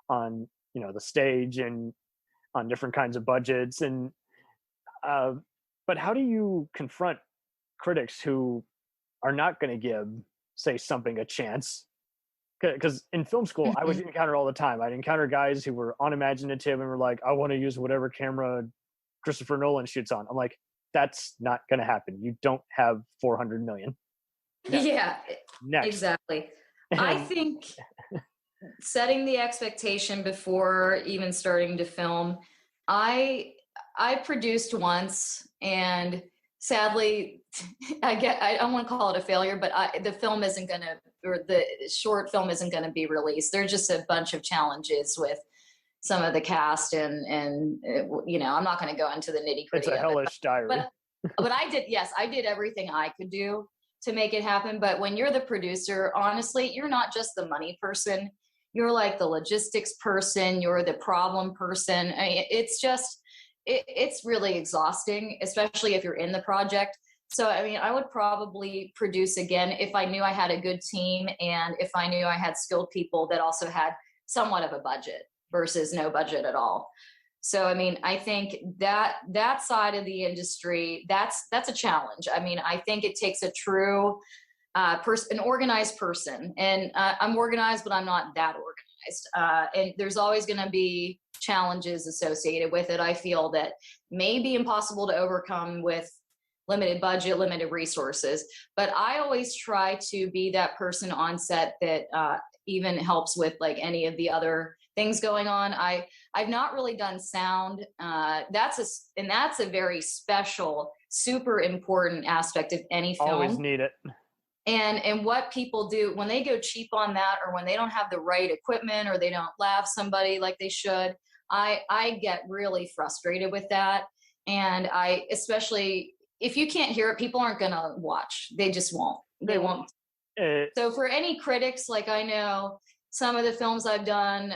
on, you know, the stage and on different kinds of budgets. And but how do you confront critics who are not going to give, say, something a chance? Because in film school, I would encounter all the time. I'd encounter guys who were unimaginative and were like, I want to use whatever camera Christopher Nolan shoots on. I'm like, that's not going to happen. You don't have 400 million. Next. Yeah, Next. Exactly. I think setting the expectation before even starting to film, I produced once, and sadly, I don't want to call it a failure, but the film isn't going to, or the short film isn't going to be released. There's just a bunch of challenges with some of the cast, and you know, I'm not going to go into the nitty gritty. It's a hellish diary. But I did everything I could do to make it happen. But when you're the producer, honestly, you're not just the money person. You're like the logistics person. You're the problem person. I mean, it's just, it's really exhausting, especially if you're in the project. So, I mean, I would probably produce again if I knew I had a good team and if I knew I had skilled people that also had somewhat of a budget versus no budget at all. So, I mean, I think that side of the industry, that's a challenge. I mean, I think it takes a true an organized person, and I'm organized, but I'm not that organized. And there's always going to be challenges associated with it. I feel that may be impossible to overcome with limited budget, limited resources. But I always try to be that person on set that even helps with like any of the other things going on. I've not really done sound. That's a very special, super important aspect of any film. Always need it. And what people do when they go cheap on that, or when they don't have the right equipment, or they don't lav somebody like they should, I get really frustrated with that. And especially if you can't hear it, people aren't going to watch. They just won't. They won't. So for any critics, like I know some of the films I've done,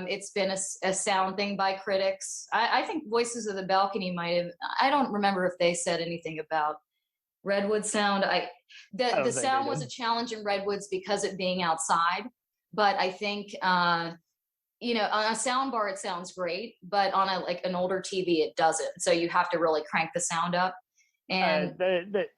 it's been a sound thing by critics. I think Voices of the Balcony might have, I don't remember if they said anything about Redwood sound. The sound was a challenge in Redwoods because it being outside. But I think, you know, on a sound bar, it sounds great, but on an older TV, it doesn't. So you have to really crank the sound up. And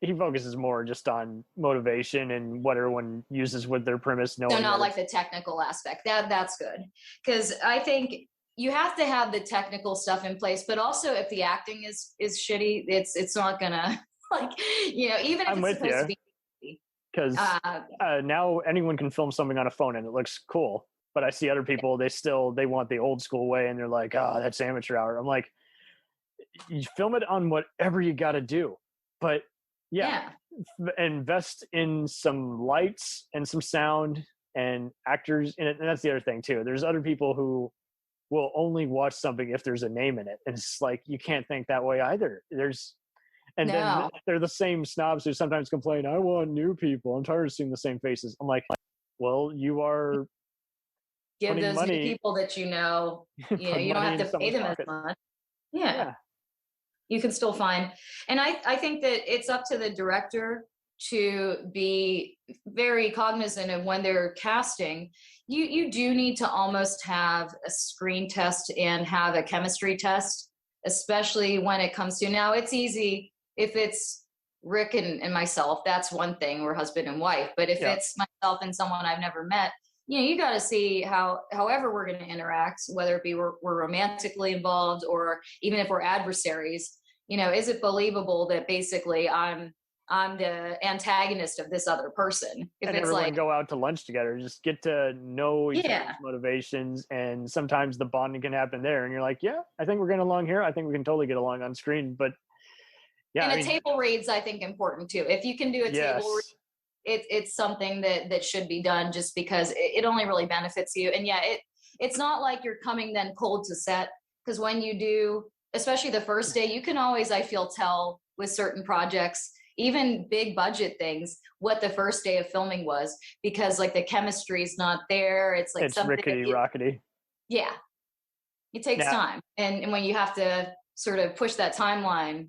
he focuses more just on motivation and what everyone uses with their premise. So not like the technical aspect. That's good. Because I think you have to have the technical stuff in place, but also if the acting is shitty, it's not gonna, like, you know, even if it's supposed to be. Because now anyone can film something on a phone and it looks cool. But I see other people, they want the old school way, and they're like, oh, that's amateur hour. I'm like, you film it on whatever you got to do. But invest in some lights and some sound and actors in it. And that's the other thing too. There's other people who will only watch something if there's a name in it. And it's like, you can't think that way either. Then they're the same snobs who sometimes complain, I want new people. I'm tired of seeing the same faces. I'm like, well, you are give those new people that you know, you don't have to pay them as much. Yeah. You can still find. And I think that it's up to the director to be very cognizant of when they're casting. You do need to almost have a screen test and have a chemistry test, especially when it comes to, now it's easy if it's Rick and myself, that's one thing, we're husband and wife. But if it's myself and someone I've never met, you got to see however we're going to interact, whether it be we're romantically involved or even if we're adversaries, is it believable that basically I'm the antagonist of this other person? If and it's everyone like, go out to lunch together, just get to know each yeah, other's motivations, and sometimes the bonding can happen there. And you're like, yeah, I think we're getting along here. I think we can totally get along on screen. But yeah, and I a mean, table read's, I think, important too. If you can do a table read, yes, it's something that should be done, just because it only really benefits you. And yeah, it's not like you're coming then cold to set, because when you do, especially the first day, you can always, I feel, tell with certain projects, even big budget things, what the first day of filming was, because like the chemistry is not there. It's like it's something that rickety rockety. yeah, it takes Now, time. And when you have to sort of push that timeline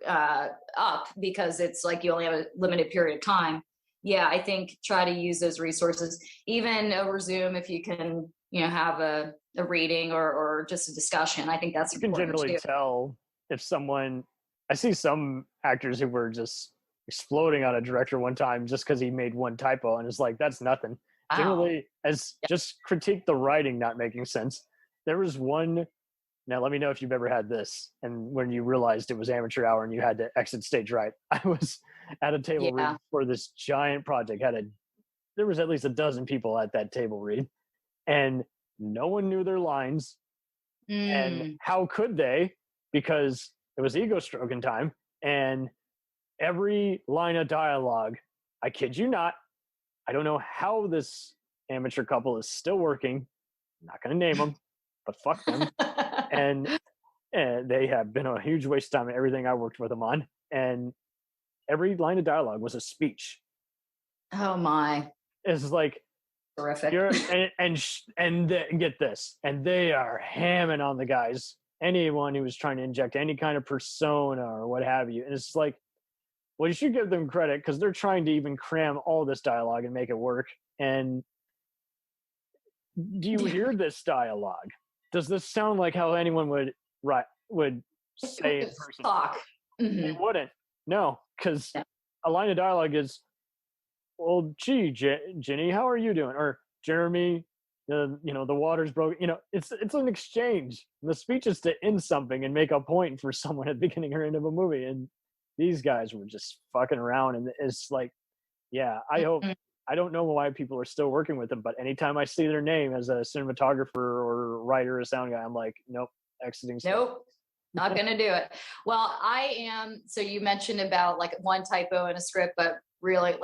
up, because it's like you only have a limited period of time, yeah, I think try to use those resources, even over Zoom, if you can, have a reading or just a discussion. I think that's you can important generally too. tell if someone, I see some actors who were just exploding on a director one time just because he made one typo, and it's like, that's nothing. Wow. Generally, as Yeah. just critique the writing not making sense. There was one, now let me know if you've ever had this, and when you realized it was amateur hour and you had to exit stage right. I was at a table read Yeah. for this giant project, there was at least a dozen people at that table read, and no one knew their lines. And Mm. how could they? Because it was ego stroking time, and every line of dialogue, I kid you not, I don't know how this amateur couple is still working. I'm not going to name them, but fuck them. And they have been a huge waste of time in everything I worked with them on. And every line of dialogue was a speech. Oh my. It's like, Terrific. get this, and they are hamming on the guys, anyone who was trying to inject any kind of persona or what have you. And it's like, well, you should give them credit, because they're trying to even cram all this dialogue and make it work. And do you hear this dialogue? Does this sound like how anyone would say in person? Talk. Mm-hmm. They wouldn't. No, because Yeah. a line of dialogue is, well, gee, Ginny, how are you doing? Or Jeremy, the water's broken. It's an exchange. And the speech is to end something and make a point for someone at the beginning or end of a movie. And these guys were just fucking around. And it's like, yeah, I don't know why people are still working with them, but anytime I see their name as a cinematographer or writer or sound guy, I'm like, nope, exiting. Nope. Not going to do it. Well, so you mentioned about like one typo in a script, but really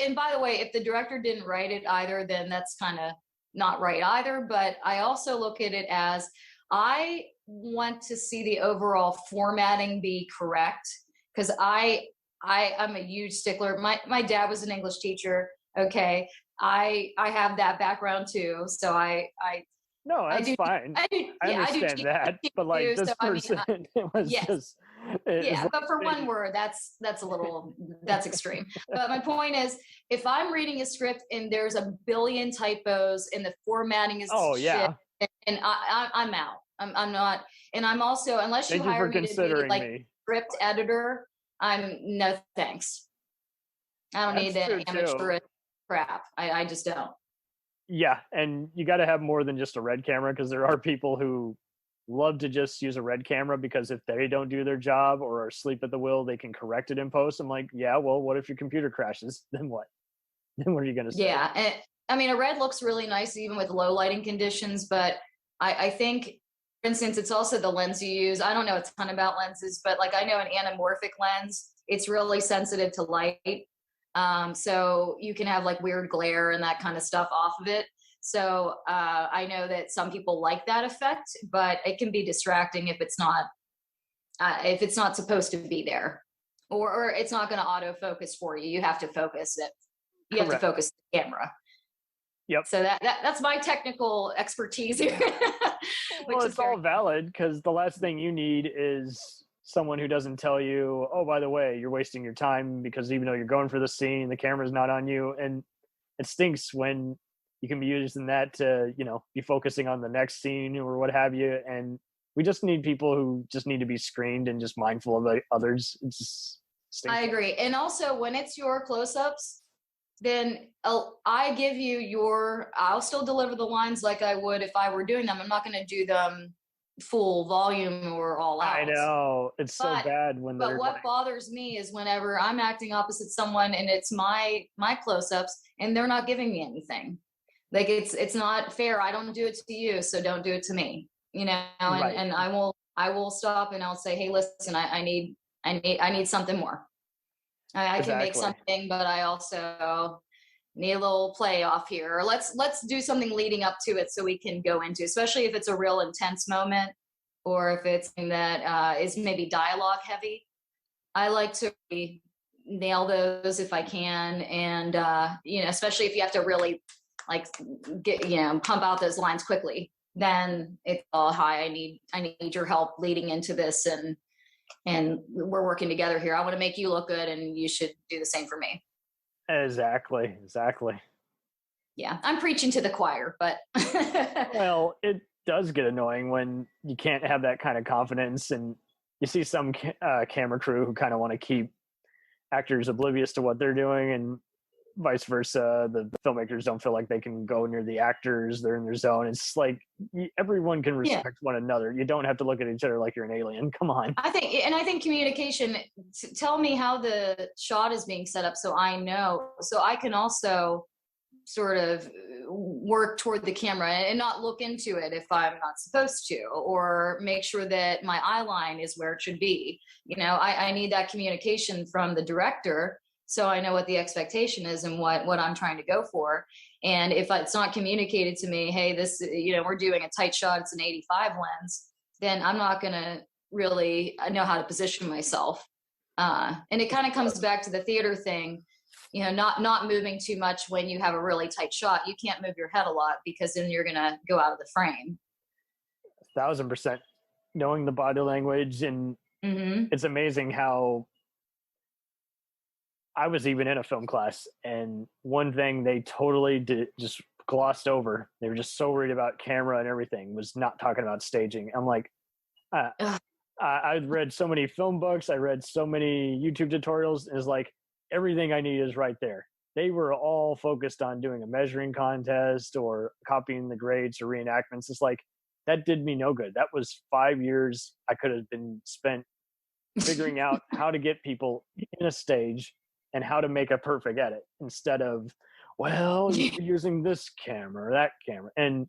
and by the way, if the director didn't write it either, then that's kind of not right either. But I also look at it as, I want to see the overall formatting be correct, because I'm a huge stickler. My dad was an English teacher. Okay. I have that background too. So no, that's fine. I understand that, but like this person, it was just. Yeah, but for one word, that's a little, that's extreme. But my point is, if I'm reading a script and there's a billion typos and the formatting is shit, and I'm out. I'm not, and I'm also, unless you hire me to be like script editor, no thanks. I don't need that amateur crap. I just don't. Yeah, and you got to have more than just a red camera, because there are people who love to just use a red camera, because if they don't do their job or are asleep at the wheel, they can correct it in post. I'm like, yeah, well, what if your computer crashes? Then what? Then what are you going to say? Yeah, and I mean, a red looks really nice even with low lighting conditions, but I think, for instance, it's also the lens you use. I don't know a ton about lenses, but like I know an anamorphic lens, it's really sensitive to light. So you can have like weird glare and that kind of stuff off of it. So I know that some people like that effect, but it can be distracting if it's not supposed to be there, or it's not going to autofocus for you. You have to focus it. You have to focus the camera. Yep. So that's my technical expertise here. Well, it's all valid, because the last thing you need is someone who doesn't tell you, oh, by the way, you're wasting your time, because even though you're going for the scene, the camera's not on you. And it stinks when you can be using that to, be focusing on the next scene or what have you. And we just need people who just need to be screened and just mindful of others. It's just stinks. I agree. And also when it's your close-ups, then I give you I'll still deliver the lines like I would if I were doing them. I'm not going to do them full volume or all out. I know. It's so bad when they're. But what bothers me is whenever I'm acting opposite someone and it's my close-ups and they're not giving me anything. Like it's not fair. I don't do it to you, so don't do it to me. You know, and I will stop and I'll say, hey, listen, I need something more. I can make something, but I also need a little play off here. Or let's do something leading up to it so we can go into, especially if it's a real intense moment or if it's something that is maybe dialogue heavy. I like to nail those if I can. And, especially if you have to really like get, pump out those lines quickly, then it's all hi, I need your help leading into this. And we're working together here. I want to make you look good and you should do the same for me. Exactly. Yeah. I'm preaching to the choir, but well, it does get annoying when you can't have that kind of confidence and you see some camera crew who kind of want to keep actors oblivious to what they're doing and vice versa. The filmmakers don't feel like they can go near the actors. They're in their zone. It's like everyone can respect one another. You don't have to look at each other like you're an alien. Come on. I think communication, tell me how the shot is being set up so I know, so I can also sort of work toward the camera and not look into it if I'm not supposed to, or make sure that my eye line is where it should be. I need that communication from the director so I know what the expectation is and what I'm trying to go for. And if it's not communicated to me, hey, this, we're doing a tight shot, it's an 85 lens, then I'm not going to really know how to position myself. And it kind of comes back to the theater thing, not moving too much when you have a really tight shot. You can't move your head a lot because then you're going to go out of the frame. 1,000%. Knowing the body language. And it's amazing how I was even in a film class, and one thing they totally just glossed over, they were just so worried about camera and everything, was not talking about staging. I'm like, I read so many film books, I read so many YouTube tutorials, and it's like, everything I need is right there. They were all focused on doing a measuring contest or copying the grades or reenactments. It's like, that did me no good. That was 5 years I could have been spent figuring out how to get people in a stage and how to make a perfect edit instead of, well, you're using this camera or that camera. And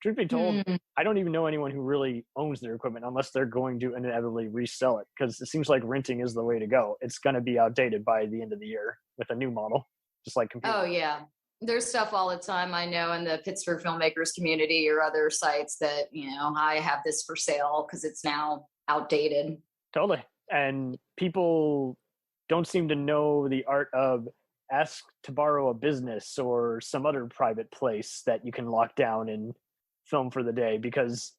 truth be told, I don't even know anyone who really owns their equipment unless they're going to inevitably resell it, because it seems like renting is the way to go. It's going to be outdated by the end of the year with a new model, just like computers. Oh, yeah. There's stuff all the time, I know, in the Pittsburgh filmmakers community or other sites that, I have this for sale because it's now outdated. Totally. And people don't seem to know the art of ask to borrow a business or some other private place that you can lock down and film for the day, because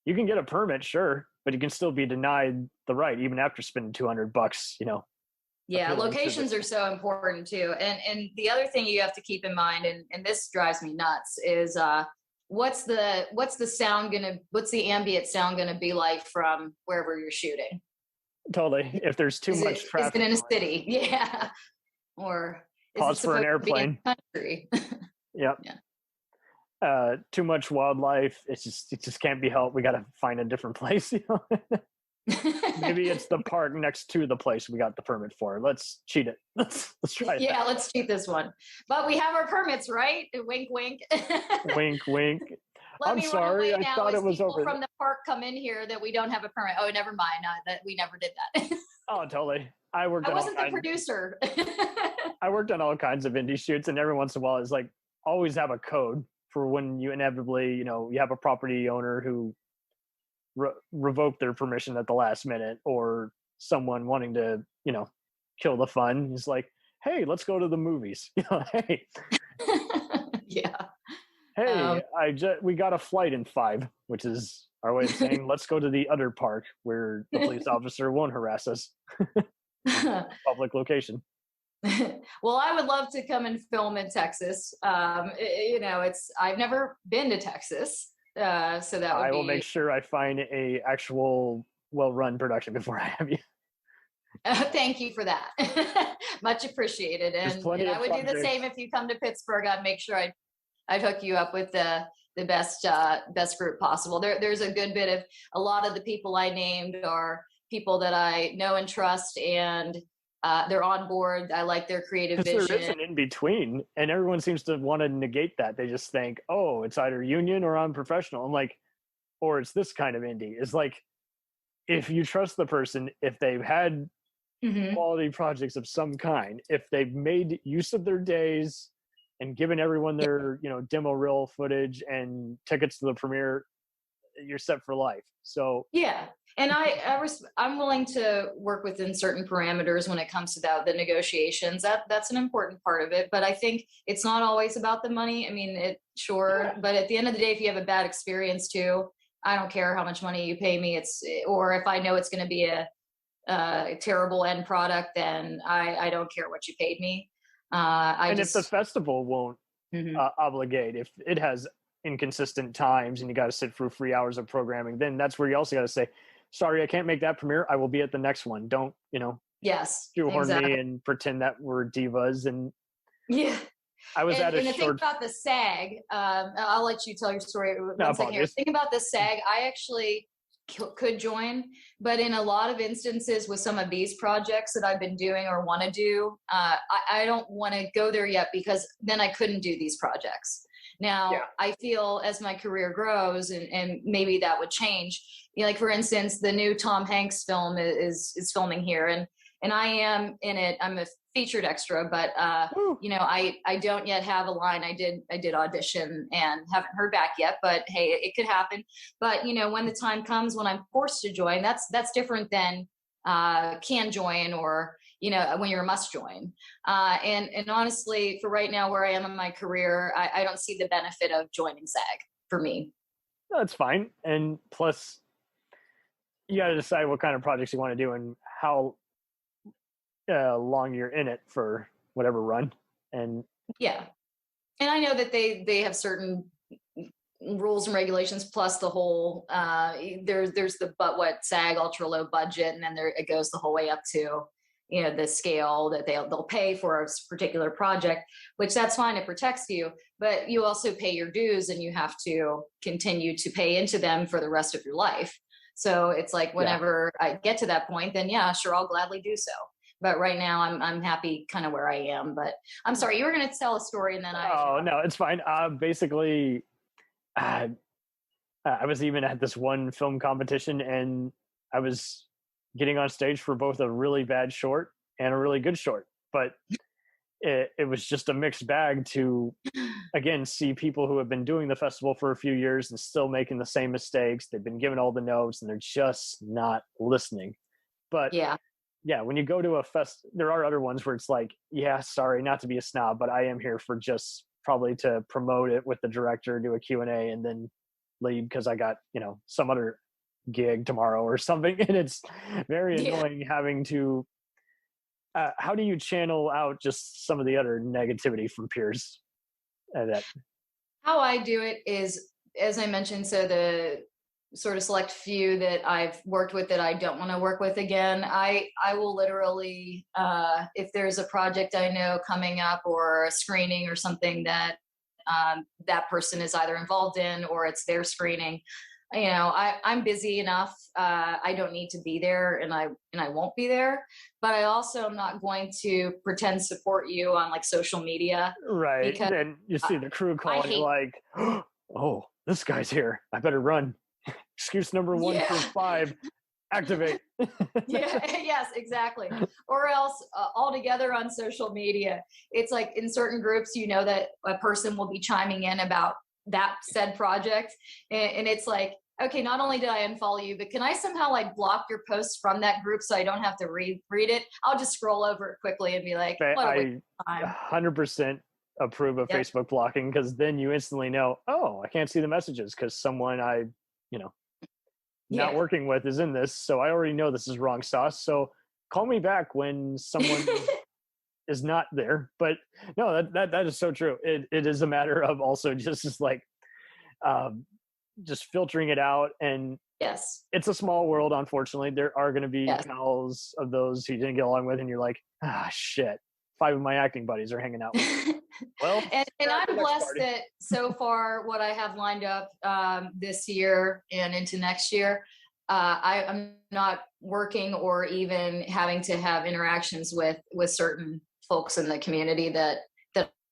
you can get a permit, sure, but you can still be denied the right even after spending $200, Yeah, locations are so important too. And the other thing you have to keep in mind, and this drives me nuts, is what's the ambient sound gonna be like from wherever you're shooting? Totally. If there's too much traffic. Is it in a city? Yeah. Or pause for an airplane. Country? Yep. Yeah. Too much wildlife. It just can't be helped. We got to find a different place. Maybe it's the park next to the place we got the permit for. Let's cheat it. Let's try it. Yeah, let's cheat this one. But we have our permits, right? Wink, wink. Wink, wink. I'm sorry. I thought it was over. From the park come in here that we don't have a permit. Oh, never mind. That we never did that. Oh, totally. I wasn't the producer. I worked on all kinds of indie shoots, and every once in a while, it's like always have a code for when you inevitably, you have a property owner who revoked their permission at the last minute, or someone wanting to, kill the fun. He's like, hey, let's go to the movies. Hey. Yeah. Hey, we got a flight in 5, which is our way of saying, let's go to the other park where the police officer won't harass us. Public location. Well, I would love to come and film in Texas. I've never been to Texas. So that would I will make sure I find a actual well-run production before I have you. Thank you for that. Much appreciated. And I would do the same if you come to Pittsburgh. I'd make sure I'd hook you up with the best group possible. There's a good bit of, a lot of the people I named are people that I know and trust, and they're on board. I like their creative vision. There is an in between, and everyone seems to want to negate that. They just think, oh, it's either union or I'm professional. I'm like, or it's this kind of indie. It's like, if you trust the person, if they've had quality projects of some kind, if they've made use of their days and given everyone their demo reel footage and tickets to the premiere, you're set for life. So yeah, and I'm willing to work within certain parameters when it comes to the negotiations. That's an important part of it, but I think it's not always about the money. I mean, but at the end of the day, if you have a bad experience too, I don't care how much money you pay me. Or if I know it's going to be a terrible end product, then I don't care what you paid me. If the festival won't obligate, if it has inconsistent times and you got to sit through 3 hours of programming, then that's where you also got to say, sorry, I can't make that premiere. I will be at the next one. Don't, yes, shoehorn me and pretend that we're divas. And yeah. I was at a the thing about the SAG, I'll let you tell your story. One second here. The thing about the SAG, I actually could join, but in a lot of instances with some of these projects that I've been doing or want to do, I don't want to go there yet, because then I couldn't do these projects. Now, I feel as my career grows, and maybe that would change. Like, for instance, the new Tom Hanks film is filming here, and I am in it. I'm a featured extra, but I don't yet have a line. I did audition and haven't heard back yet, but hey, it could happen. But when the time comes when I'm forced to join, that's different than can join, or when you're a must join. And honestly, for right now, where I am in my career, I don't see the benefit of joining SAG for me. That's fine. And plus, you got to decide what kind of projects you want to do and how long you're in it for whatever run. And yeah, and I know that they have certain rules and regulations, plus the whole there's the SAG ultra low budget, and then it goes the whole way up to the scale that they'll pay for a particular project, which that's fine, it protects you, but you also pay your dues, and you have to continue to pay into them for the rest of your life. So it's like, whenever I get to that point, then yeah, sure, I'll gladly do so. But right now, I'm happy kind of where I am. But I'm sorry, you were going to tell a story, and then no, it's fine. Basically, I was even at this one film competition, and I was getting on stage for both a really bad short and a really good short. But it was just a mixed bag to, again, see people who have been doing the festival for a few years and still making the same mistakes. They've been given all the notes, and they're just not listening. But yeah, when you go to a there are other ones where it's like, yeah, sorry, not to be a snob, but I am here for just probably to promote it with the director, do a Q&A, and then leave because I got, some other gig tomorrow or something. And it's very annoying having to, how do you channel out just some of the other negativity from peers? How I do it is, as I mentioned, so the sort of select few that I've worked with that I don't want to work with again, I will literally, if there's a project I know coming up or a screening or something that that person is either involved in, or it's their screening, I'm busy enough. I don't need to be there, and I won't be there, but I also am not going to pretend support you on like social media. Right. And you see the crew calling you like, oh, this guy's here, I better run. Excuse number 1 through 5, activate. Yes, exactly. Or else altogether on social media, it's like in certain groups, that a person will be chiming in about that said project. And it's like, okay, not only did I unfollow you, but can I somehow like block your posts from that group so I don't have to read it? I'll just scroll over it quickly and be like, what a waste of time. 100% approve of Facebook blocking, because then you instantly know, oh, I can't see the messages because someone not working with is in this, so I already know this is wrong sauce. So call me back when someone is not there. But no, that is so true. It is a matter of also just like just filtering it out. And it's a small world, unfortunately. There are going to be pals of those who you didn't get along with, and you're like, shit. 5 of my acting buddies are hanging out with me. Well, and I'm blessed that so far what I have lined up this year and into next year, I'm not working or even having to have interactions with certain folks in the community that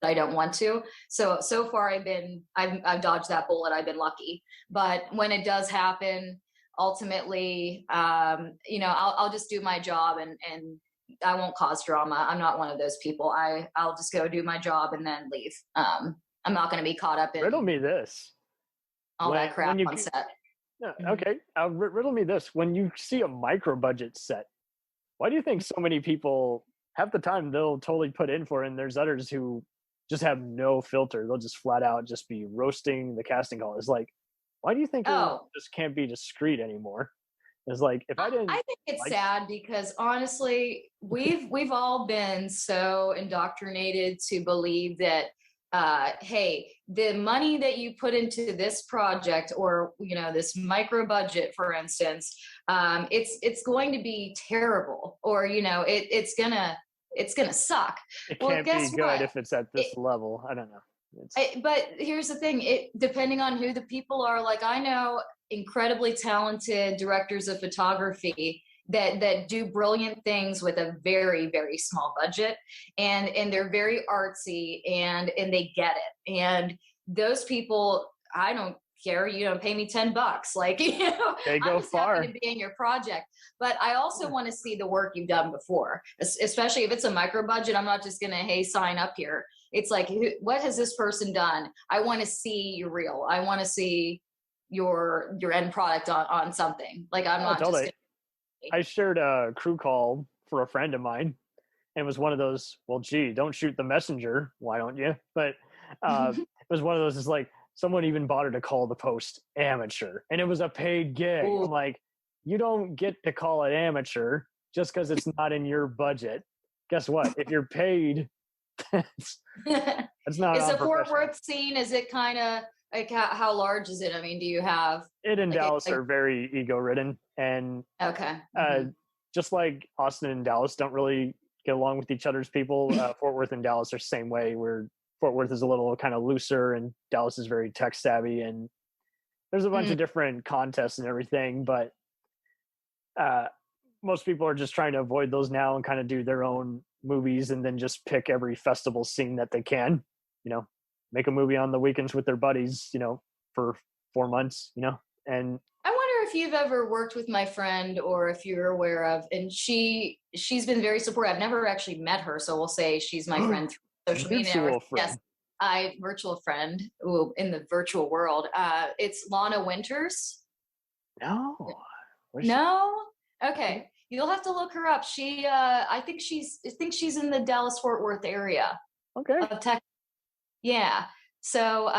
I don't want to. So far I've dodged that bullet. I've been lucky. But when it does happen, ultimately, I'll just do my job and I won't cause drama. I'm not one of those people. I'll just go do my job and then leave. I'm not going to be caught up in riddle me this. All that crap on set. Yeah, okay. Riddle me this. When you see a micro budget set, why do you think so many people have the time they'll totally put in for it, and there's others who just have no filter? They'll just flat out just be roasting the casting call. It's like, why do you think it just can't be discreet anymore? It's like, if I didn't, I think it's sad because honestly, we've all been so indoctrinated to believe that hey, the money that you put into this project, or this micro budget, for instance, it's going to be terrible, or it's gonna suck. It can't be good if it's at this level. I don't know. But here's the thing: depending on who the people are. Like, I know incredibly talented directors of photography that do brilliant things with a very, very small budget, and they're very artsy and they get it. And those people, I don't care, pay me $10. Like, they go I'm just far. happy to be in your project. But I also want to see the work you've done before, especially if it's a micro budget. I'm not just going to, hey, sign up here. It's like, what has this person done? I want to see your reel. I want to see your end product on something. Like, I'm not just gonna, I shared a crew call for a friend of mine, and it was one of those, well, gee, don't shoot the messenger, why don't you? But it was one of those, it's like, someone even bothered to call the post amateur, and it was a paid gig. Ooh. I'm like, you don't get to call it amateur just because it's not in your budget. Guess what? If you're paid, that's not. Is the Fort Worth scene, is it kind of like, how large is it? I mean, do you have it in Dallas are very ego ridden, and just like Austin and Dallas don't really get along with each other's people. Fort Worth and Dallas are the same way, where Fort Worth is a little kind of looser and Dallas is very tech savvy, and there's a bunch of different contests and everything, but most people are just trying to avoid those now and kind of do their own movies and then just pick every festival scene that they can, make a movie on the weekends with their buddies, for 4 months, and I wonder if you've ever worked with my friend, or if you're aware of, and she's been very supportive. I've never actually met her, so we'll say she's my friend through social media. Yes, virtual friend in the virtual world. It's Lana Winters. No. No? Okay. You'll have to look her up. She I think she's in the Dallas Fort Worth area. Okay. Of Texas. Yeah. So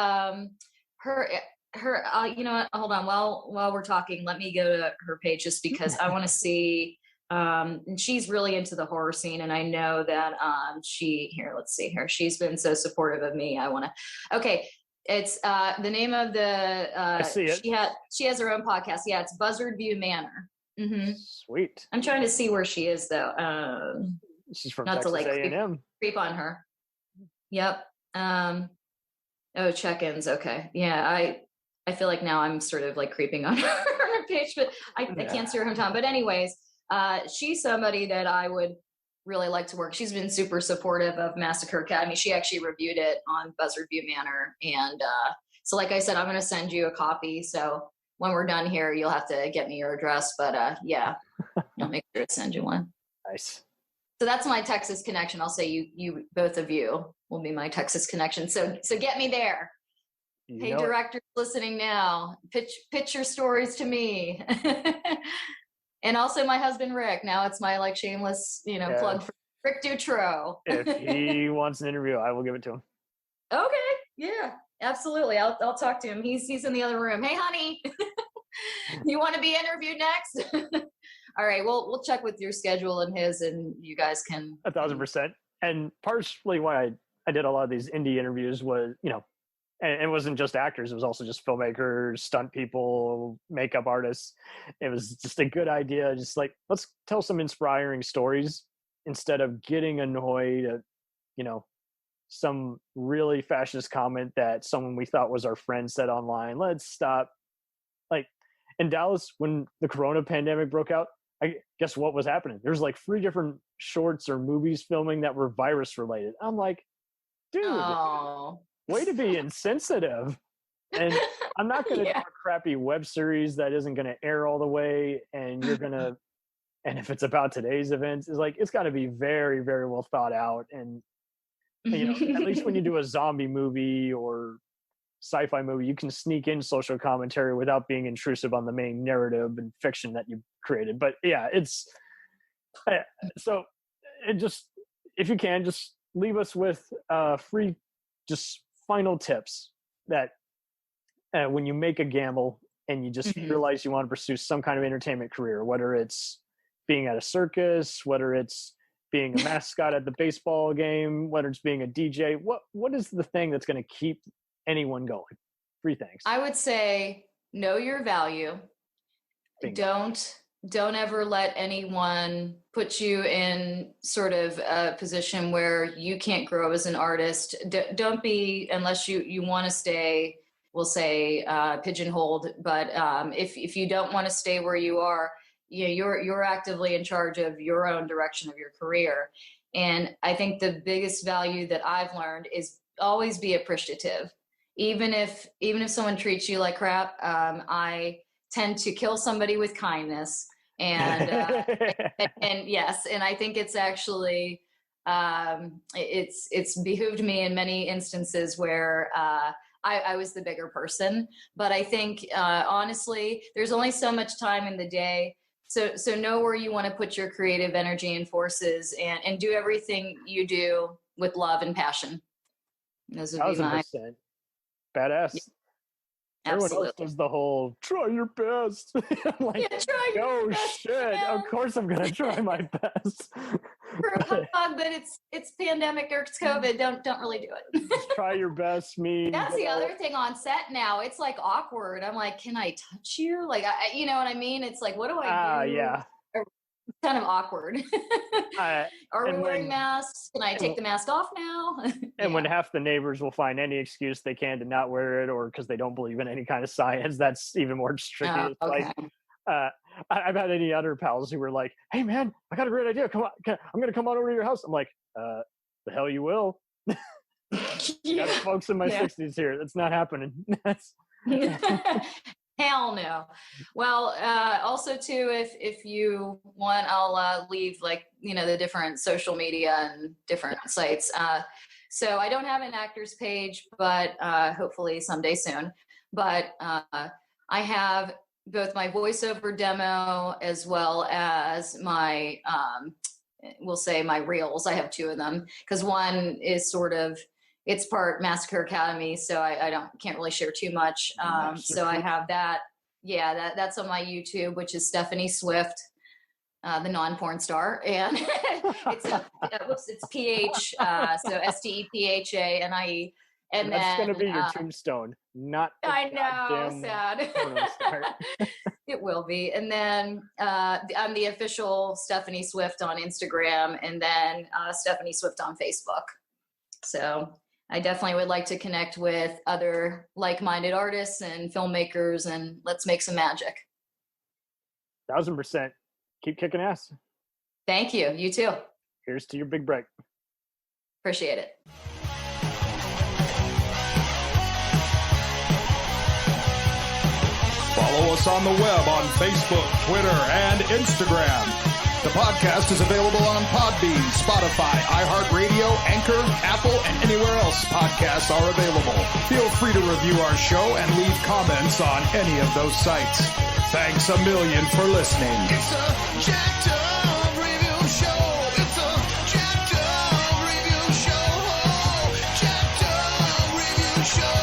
her hold on, while we're talking, let me go to her page, just because I want to see, and she's really into the horror scene, and I know that let's see here, she's been so supportive of me. Okay, it's the name of the I see it. She has her own podcast. Yeah, it's Buzzard View Manor. Sweet. I'm trying to see where she is, though. She's from not Texas to A&M. creep on her. Yep. Oh, check-ins. Okay. Yeah, I feel like now I'm sort of like creeping on her page, but I can't see her hometown. But anyways, she's somebody that I would really like to work. She's been super supportive of Massacre Academy. She actually reviewed it on Buzzard View Manor. And so like I said, I'm going to send you a copy. So when we're done here, you'll have to get me your address. But yeah, I'll make sure to send you one. Nice. So that's my Texas connection. I'll say you both of you will be my Texas connection. So get me there. Hey, directors listening now, pitch your stories to me. And also my husband, Rick. Now it's my shameless, plug for Rick Dutro. If he wants an interview, I will give it to him. Okay. Yeah, absolutely. I'll talk to him. He's in the other room. Hey, honey, you want to be interviewed next? All right. Well, we'll check with your schedule and his, and you guys can. 1,000%. And partially why I did a lot of these indie interviews was, and it wasn't just actors. It was also just filmmakers, stunt people, makeup artists. It was just a good idea. Just let's tell some inspiring stories instead of getting annoyed at some really fascist comment that someone we thought was our friend said online. Let's stop. Like in Dallas, when the corona pandemic broke out, I guess what was happening? There's like 3 different shorts or movies filming that were virus related. I'm like, dude, way to be insensitive. And I'm not going to do a crappy web series that isn't going to air all the way. And you're going to, and if it's about today's events, it's got to be very, very well thought out. And, at least when you do a zombie movie or sci-fi movie, you can sneak in social commentary without being intrusive on the main narrative and fiction that you've created. But yeah, so it just, if you can, just leave us with free, just final tips that when you make a gamble and you just realize you want to pursue some kind of entertainment career, whether it's being at a circus, whether it's being a mascot at the baseball game, whether it's being a DJ, what is the thing that's going to keep anyone going? 3 things. I would say know your value. Bingo. Don't ever let anyone put you in sort of a position where you can't grow as an artist. Don't be, unless you want to stay, we'll say pigeonholed. But if you don't want to stay where you are, you're actively in charge of your own direction of your career. And I think the biggest value that I've learned is always be appreciative. Even if someone treats you like crap, I tend to kill somebody with kindness. And and yes, and I think it's actually it's behooved me in many instances where I was the bigger person. But I think honestly, there's only so much time in the day. So know where you want to put your creative energy and forces, and do everything you do with love and passion. Those would be my 1,000%. Badass. Yeah, everyone else does the whole try your best. I'm like, try your best, shit, of course I'm gonna try my best. For a hot dog, but it's pandemic or it's COVID. Don't really do it. Just try your best. That's the other thing on set now. It's like awkward. I'm like, can I touch you? Like, you know what I mean? It's like, what do I do? Yeah. It's kind of awkward. Are we wearing masks? Can I take the mask off now? And when half the neighbors will find any excuse they can to not wear it, or because they don't believe in any kind of science, that's even more tricky. Oh, okay. Like, I've had any other pals who were like, "Hey man, I got a great idea. Come on, I'm gonna come on over to your house." I'm like, "The hell you will." Got folks in my 60s here. That's not happening. Hell no. Well, also too, if you want, I'll leave the different social media and different sites. So I don't have an actors page, but hopefully someday soon. But I have both my voiceover demo as well as my, we'll say my reels. I have 2 of them because one is it's part Massacre Academy, so I can't really share too much. So I have that. Yeah, that's on my YouTube, which is Stephanie Swift, the non-porn star, and it's PH, so STEPHANIE, and that's then gonna be your tombstone. Not I know, sad. It will be, and then I'm the official Stephanie Swift on Instagram, and then Stephanie Swift on Facebook. So I definitely would like to connect with other like-minded artists and filmmakers, and let's make some magic. 1,000%. Keep kicking ass. Thank you. You too. Here's to your big break. Appreciate it. Follow us on the web on Facebook, Twitter, and Instagram. The podcast is available on Podbean, Spotify, iHeartRadio, Anchor, Apple, and anywhere else podcasts are available. Feel free to review our show and leave comments on any of those sites. Thanks a million for listening. It's a jacked up review show. It's a jacked up review show. Jacked up review show.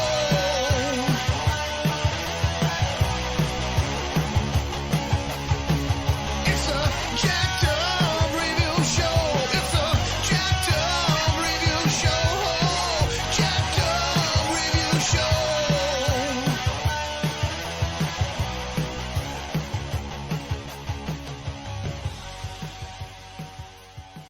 It's a jacked up review show.